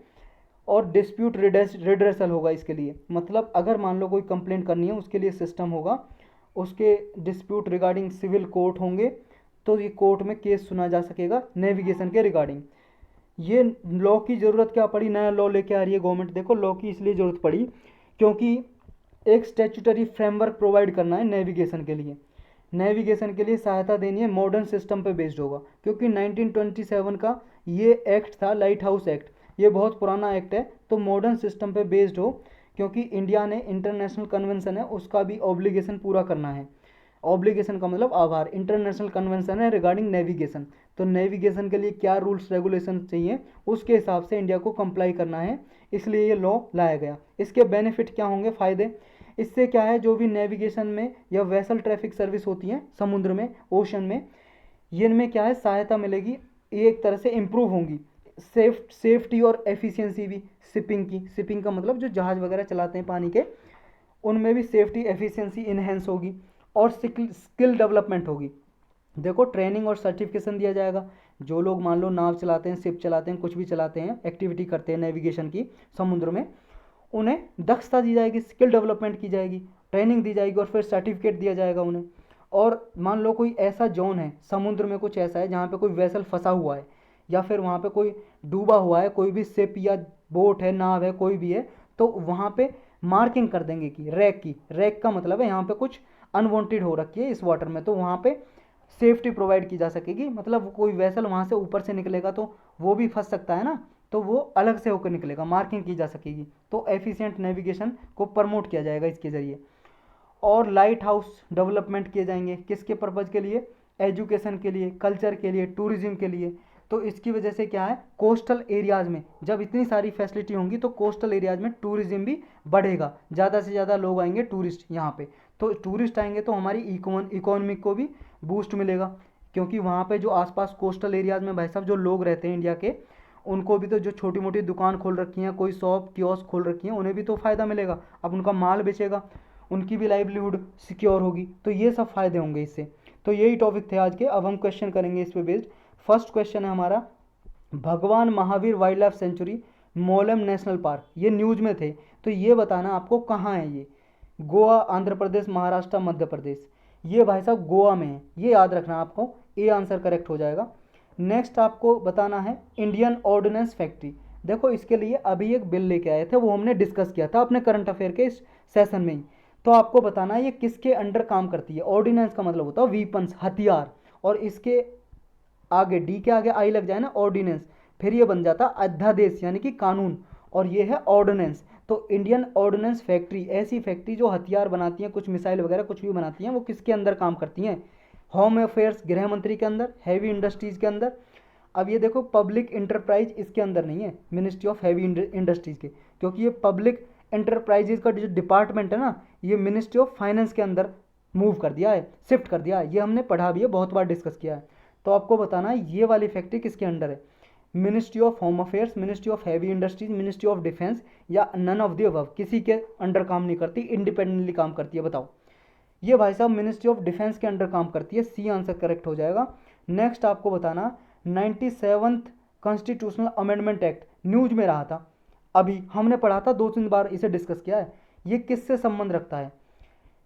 और डिस्प्यूट रिड्रेसल होगा इसके लिए, मतलब अगर मान लो कोई कंप्लेंट करनी है, उसके लिए सिस्टम होगा, उसके डिस्प्यूट रिगार्डिंग सिविल कोर्ट होंगे, तो ये कोर्ट में केस सुना जा सकेगा नेविगेशन के रिगार्डिंग। ये लॉ की ज़रूरत क्या पड़ी, नया लॉ लेके आ रही है गवर्नमेंट, देखो लॉ की इसलिए ज़रूरत पड़ी क्योंकि एक स्टैट्यूटरी फ्रेमवर्क प्रोवाइड करना है नेविगेशन के लिए, नेविगेशन के लिए सहायता देनी है, मॉडर्न सिस्टम पे बेस्ड होगा। क्योंकि 1927 का ये एक्ट था, लाइट हाउस एक्ट, ये बहुत पुराना एक्ट है, तो मॉडर्न सिस्टम पे बेस्ड हो, क्योंकि इंडिया ने इंटरनेशनल कन्वेंशन है उसका भी ऑब्लिगेशन पूरा करना है। ऑब्लिगेशन का मतलब आभार, इंटरनेशनल कन्वेंशन है रिगार्डिंग नेविगेशन, तो नेविगेशन के लिए क्या रूल्स रेगुलेशन चाहिए उसके हिसाब से इंडिया को कंप्लाई करना है, इसलिए ये लॉ लाया गया। इसके बेनिफिट क्या होंगे, फ़ायदे, इससे क्या है, जो भी नेविगेशन में या वेसल ट्रैफिक सर्विस होती हैं समुद्र में, ओशन में, ये इनमें क्या है सहायता मिलेगी, ये एक तरह से इम्प्रूव होंगी, सेफ्टी और एफिशिएंसी भी शिपिंग का मतलब जो जहाज़ वगैरह चलाते हैं पानी के, उनमें भी सेफ्टी एफिशिएंसी इन्हेंस होगी और स्किल डेवलपमेंट होगी। देखो ट्रेनिंग और सर्टिफिकेशन दिया जाएगा। जो लोग मान लो नाव चलाते हैं, शिप चलाते हैं, कुछ भी चलाते हैं, एक्टिविटी करते हैं नेविगेशन की समुद्र में, उन्हें दक्षता दी जाएगी, स्किल डेवलपमेंट की जाएगी, ट्रेनिंग दी जाएगी और फिर सर्टिफिकेट दिया जाएगा उन्हें। और मान लो कोई ऐसा जोन है समुद्र में, कुछ ऐसा है जहाँ पे कोई वेसल फंसा हुआ है या फिर वहाँ पे कोई डूबा हुआ है, कोई भी शिप या बोट है, नाव है, कोई भी है, तो वहाँ पे मार्किंग कर देंगे कि रैक की, रैक का मतलब है यहाँ पे कुछ अनवांटेड हो रखी है इस वाटर में, तो वहाँ पे सेफ्टी प्रोवाइड की जा सकेगी। मतलब कोई वेसल वहाँ से ऊपर से निकलेगा तो वो भी फंस सकता है ना, तो वो अलग से होकर निकलेगा, मार्किंग की जा सकेगी। तो एफिशिएंट नेविगेशन को प्रमोट किया जाएगा इसके ज़रिए। और लाइट हाउस डेवलपमेंट किए जाएंगे, किसके पर्पज़ के लिए? एजुकेशन के लिए, कल्चर के लिए, टूरिज्म के लिए। तो इसकी वजह से क्या है, कोस्टल एरियाज़ में जब इतनी सारी फैसिलिटी होंगी तो कोस्टल एरियाज़ में टूरिज्म भी बढ़ेगा, ज़्यादा से ज़्यादा लोग आएंगे टूरिस्ट यहाँ पे। तो टूरिस्ट आएंगे तो हमारी इकोनॉमी को भी बूस्ट मिलेगा, क्योंकि वहाँ पे जो आसपास कोस्टल एरियाज़ में भाई साहब जो लोग रहते हैं इंडिया के, उनको भी तो, जो छोटी मोटी दुकान खोल रखी हैं, कोई शॉप कियोस्क खोल रखी हैं, उन्हें भी तो फ़ायदा मिलेगा। अब उनका माल बेचेगा, उनकी भी लाइवलीहुड सिक्योर होगी, तो ये सब फ़ायदे होंगे इससे। तो यही टॉपिक थे आज के। अब हम क्वेश्चन करेंगे इस पे बेस्ड। फर्स्ट क्वेश्चन है हमारा, भगवान Mahavir wild life sanctuary Mollem national park, ये न्यूज़ में थे, तो ये बताना आपको कहाँ है ये। गोवा, आंध्र प्रदेश, महाराष्ट्र, मध्य प्रदेश। ये भाई साहब गोवा में है, ये याद रखना आपको, ए आंसर करेक्ट हो जाएगा। नेक्स्ट आपको बताना है इंडियन ऑर्डिनेंस फैक्ट्री। देखो इसके लिए अभी एक बिल लेके आए थे, वो हमने डिस्कस किया था अपने करंट अफेयर के इस सेशन में ही। तो आपको बताना है ये किसके अंडर काम करती है। ऑर्डिनेंस का मतलब होता है वीपन्स, हथियार, और इसके आगे डी के आगे आई लग जाए ना, ऑर्डिनेंस, फिर ये बन जाता अध्यादेश यानी कि कानून, और ये है ऑर्डिनेंस। तो इंडियन ऑर्डिनेंस फैक्ट्री, ऐसी फैक्ट्री जो हथियार बनाती हैं, कुछ मिसाइल वगैरह कुछ भी बनाती हैं, वो किसके अंदर काम करती हैं? होम अफेयर्स, गृह मंत्री के अंदर, हैवी इंडस्ट्रीज के अंदर। अब ये देखो पब्लिक इंटरप्राइज इसके अंदर नहीं है, मिनिस्ट्री ऑफ हैवी इंडस्ट्रीज के, क्योंकि ये पब्लिक इंटरप्राइजेज का जो डिपार्टमेंट है ना, ये मिनिस्ट्री ऑफ फाइनेंस के अंदर मूव कर दिया है, शिफ्ट कर दिया है। ये हमने पढ़ा भी है, बहुत बार डिस्कस किया है। तो आपको बताना है ये वाली फैक्ट्री किसके अंडर है, ministry of home affairs, ministry of heavy industries, ministry of defence, या नन ऑफ द अबव, किसी के अंडर काम नहीं करती, इंडिपेंडेंटली काम करती है। बताओ। ये भाई साहब मिनिस्ट्री ऑफ डिफेंस के अंडर काम करती है, सी आंसर करेक्ट हो जाएगा। नेक्स्ट आपको बताना 97th constitutional amendment act, news में रहा था, अभी हमने पढ़ा था, 2-3 बार इसे डिस्कस किया है। ये किससे संबंध रखता है?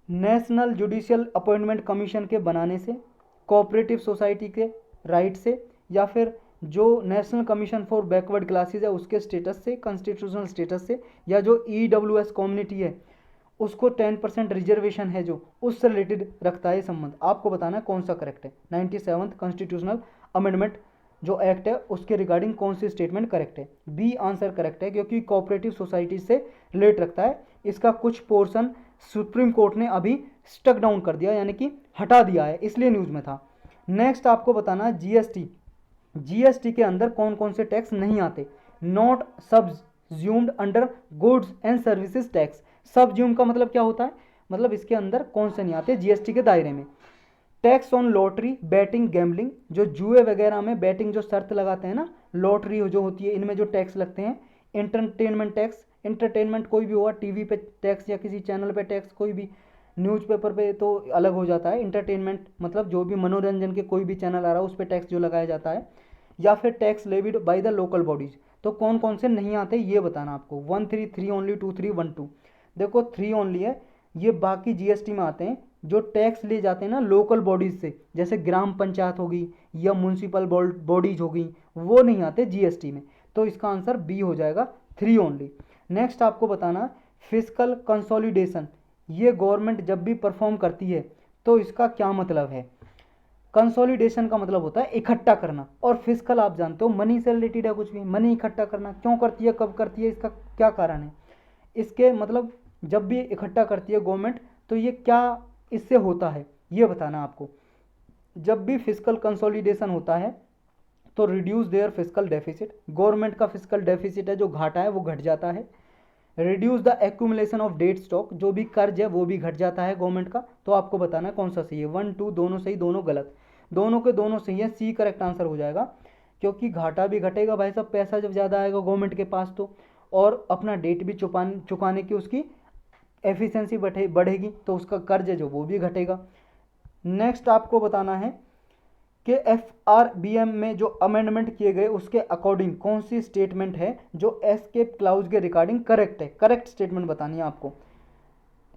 नेशनल जुडिशियल अपॉइंटमेंट कमीशन के बनाने से, कोऑपरेटिव सोसाइटी के राइट से, या फिर जो national commission for backward classes है उसके स्टेटस से, कॉन्स्टिट्यूशनल स्टेटस से, या जो EWS कम्युनिटी है उसको 10% रिजर्वेशन है जो, उससे रिलेटेड रखता है संबंध। आपको बताना है कौन सा करेक्ट है। 97th कॉन्स्टिट्यूशनल अमेंडमेंट जो एक्ट है उसके रिगार्डिंग कौन सी स्टेटमेंट करेक्ट है? बी आंसर करेक्ट है, क्योंकि कोऑपरेटिव सोसाइटी से रिलेट रखता है। इसका कुछ पोर्शन सुप्रीम कोर्ट ने अभी स्टक डाउन कर दिया, यानी कि हटा दिया है, इसलिए न्यूज़ में था। नेक्स्ट आपको बताना GST, जीएसटी के अंदर कौन कौन से टैक्स नहीं आते? Not subsumed under goods and services tax. Subsume का मतलब क्या होता है? मतलब इसके अंदर कौन से नहीं आते जीएसटी के दायरे में? Tax on lottery, batting, gambling, जो जुए वगैरह में बैटिंग जो शर्त लगाते हैं ना, लॉटरी जो होती है, इनमें जो टैक्स लगते हैं। एंटरटेनमेंट टैक्स, एंटरटेनमेंट कोई भी हुआ, टीवी पे टैक्स या किसी चैनल पे टैक्स, कोई भी न्यूज़पेपर पे तो अलग हो जाता है। एंटरटेनमेंट मतलब जो भी मनोरंजन के कोई भी चैनल आ रहा है उस पर टैक्स जो लगाया जाता है, या फिर tax levied by the local bodies. तो कौन कौन से नहीं आते ये बताना आपको। 1 3 3 ओनली, 2 3 1 2। देखो 3 ओनली है, ये बाकी जीएसटी में आते हैं जो टैक्स ले जाते हैं ना लोकल बॉडीज से, जैसे ग्राम पंचायत होगी या म्यूनसिपल बॉडीज होगी, वो नहीं आते जीएसटी में। तो इसका आंसर बी हो जाएगा, 3 ओनली। नेक्स्ट आपको बताना फिस्कल कंसोलिडेशन, ये गवर्नमेंट जब भी परफॉर्म करती है तो इसका क्या मतलब है? कंसोलिडेशन का मतलब होता है इकट्ठा करना, और फिस्कल आप जानते हो मनी से रिलेटेड है, कुछ भी मनी इकट्ठा करना। क्यों करती है, कब करती है, इसका क्या कारण है? इसके मतलब जब भी इकट्ठा करती है गवर्नमेंट तो ये क्या इससे होता है ये बताना आपको। जब भी फिस्कल कंसोलिडेशन होता है तो reduce their fiscal deficit, government का फिस्कल डेफिसिट है जो घाटा है वो घट जाता है। Reduce the accumulation of debt stock, जो भी कर्ज है वो भी घट जाता है गवर्नमेंट का। तो आपको बताना है कौन सा सही है। 1 2 दोनों सही, दोनों गलत, दोनों के दोनों सही है, सी करेक्ट आंसर हो जाएगा। क्योंकि घाटा भी घटेगा भाई साहब, पैसा जब ज़्यादा आएगा गवर्नमेंट के पास तो, और अपना डेट भी चुकाने की उसकी एफिशिएंसी बढ़ेगी तो उसका कर्ज है जो वो भी घटेगा। नेक्स्ट आपको बताना है कि FRBM में जो अमेंडमेंट किए गए उसके अकॉर्डिंग कौन सी स्टेटमेंट है जो एस्केप क्लाउज के रिगार्डिंग करेक्ट है। करेक्ट स्टेटमेंट बतानी है आपको।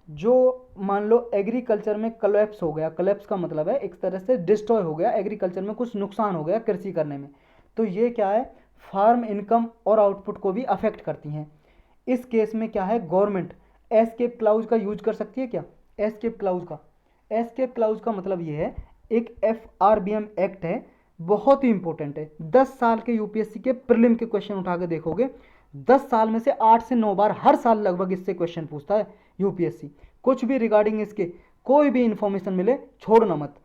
जो मान लो एग्रीकल्चर में कलेप्स हो गया, कलेप्स का मतलब है एक तरह से डिस्ट्रॉय हो गया, एग्रीकल्चर में कुछ नुकसान हो गया कृषि करने में, तो ये क्या है, फार्म इनकम और आउटपुट को भी अफेक्ट करती हैं। इस केस में क्या है, गवर्नमेंट एस्केप क्लाउज का यूज कर सकती है। क्या एस्केप क्लाउज का, एस्केप क्लाउज का मतलब ये है, एक FRBM एक्ट है, बहुत ही इंपॉर्टेंट है। 10 साल के यूपीएससी के प्रीलिम के क्वेश्चन उठा के देखोगे, 10 साल में से 8 से 9 बार हर साल लगभग इससे क्वेश्चन पूछता है यूपीएससी। कुछ भी रिगार्डिंग इसके कोई भी इंफॉर्मेशन मिले छोड़ना मत।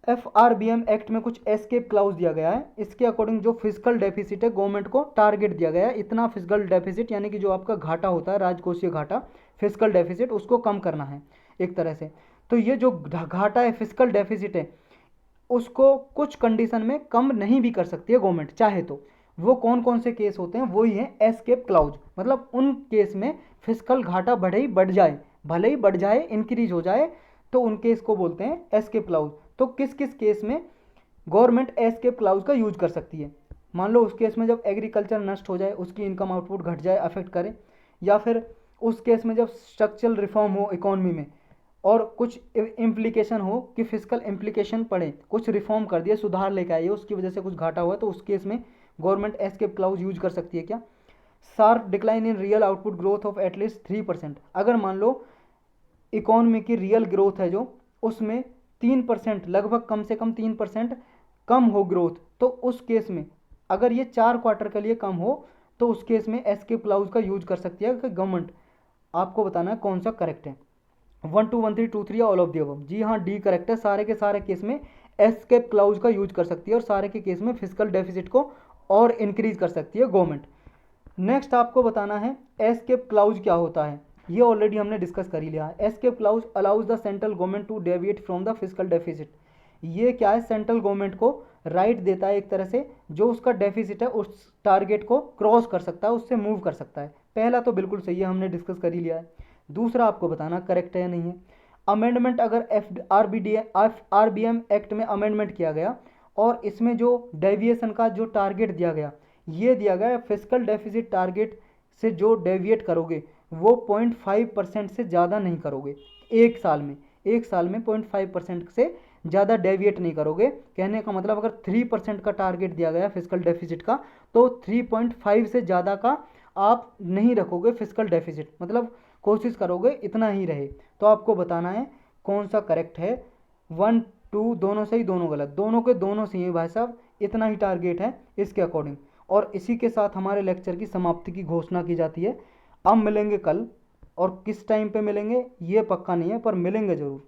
FRBM एक्ट में कुछ एस्केप क्लाउज दिया गया है, इसके अकॉर्डिंग जो फिजिकल डेफिसिट है गवर्नमेंट को टारगेट दिया गया है, इतना फिजिकल डेफिसिट यानी कि जो आपका घाटा होता है राजकोषीय घाटा, फिजिकल डेफिसिट उसको कम करना है एक तरह से। तो ये जो घाटा है, फिजिकल डेफिसिट है, उसको कुछ कंडीशन में कम नहीं भी कर सकती है गवर्नमेंट चाहे तो। वो कौन कौन से केस होते हैं, वही है एस्केप क्लाउज, मतलब उन केस में फिजिकल घाटा बढ़े ही बढ़ जाए, भले ही बढ़ जाए, इंक्रीज हो जाए, तो उन केस को बोलते हैं एस्केप क्लाउज। तो किस किस केस में गवर्नमेंट एस्केप क्लाउज का यूज कर सकती है, मान लो उस केस में जब एग्रीकल्चर नष्ट हो जाए, उसकी इनकम आउटपुट घट जाए, अफेक्ट करे, या फिर उस केस में जब स्ट्रक्चरल रिफॉर्म हो इकोनॉमी में और कुछ इम्प्लीकेशन हो कि फिजिकल इम्प्लीकेशन पड़े, कुछ रिफॉर्म कर दिए, सुधार लेके आइए, उसकी वजह से कुछ घाटा हुआ, तो उस केस में गवर्नमेंट एस्केप क्लाउज यूज कर सकती है। क्या sharp decline in real output growth of at least 3%, अगर मान लो इकोनॉमी की रियल ग्रोथ है जो उसमें 3%, लगभग कम से कम 3% कम हो ग्रोथ, तो उस केस में अगर ये 4 क्वार्टर के लिए कम हो तो उस केस में एस्केप क्लाउज का यूज कर सकती है कि गवर्नमेंट। आपको बताना है कौन सा करेक्ट है, 1 2 1 3 2 3 ऑल ऑफ दी अबव। जी हाँ, डी करेक्ट है, सारे के सारे केस में एस्केप क्लाउज का यूज कर सकती है और सारे के केस में फिजिकल डेफिसिट को और इंक्रीज कर सकती है गवर्नमेंट। नेक्स्ट आपको बताना है एस्केप क्लाउज क्या होता है, ये ऑलरेडी हमने डिस्कस कर ही लिया है। Escape clause allows the central government to deviate from the physical deficit, ये क्या है, सेंट्रल गवर्नमेंट को राइट देता है एक तरह से, जो उसका डेफिसिट है उस टारगेट को क्रॉस कर सकता है, उससे मूव कर सकता है। पहला तो बिल्कुल सही है, हमने डिस्कस कर ही लिया है। दूसरा आपको बताना करेक्ट है या नहीं है। अमेंडमेंट, अगर FRBM एक्ट में अमेंडमेंट किया गया और इसमें जो डेविएशन का जो टारगेट दिया गया, ये दिया गया फिजिकल डेफिसिट टारगेट से जो डेविएट करोगे वो 0.5% से ज़्यादा नहीं करोगे एक साल में, एक साल में 0.5% से ज़्यादा डेविएट नहीं करोगे। कहने का मतलब अगर 3% का टारगेट दिया गया फिजिकल डेफिसिट का, तो 3.5 से ज़्यादा का आप नहीं रखोगे फिजिकल डेफिसिट, मतलब कोशिश करोगे इतना ही रहे। तो आपको बताना है कौन सा करेक्ट है। 1 2 दोनों सही दोनों गलत, दोनों के दोनों सही है भाई साहब, इतना ही टारगेट है इसके अकॉर्डिंग। और इसी के साथ हमारे लेक्चर की समाप्ति की घोषणा की जाती है। अब मिलेंगे कल, और किस टाइम पे मिलेंगे ये पक्का नहीं है, पर मिलेंगे ज़रूर।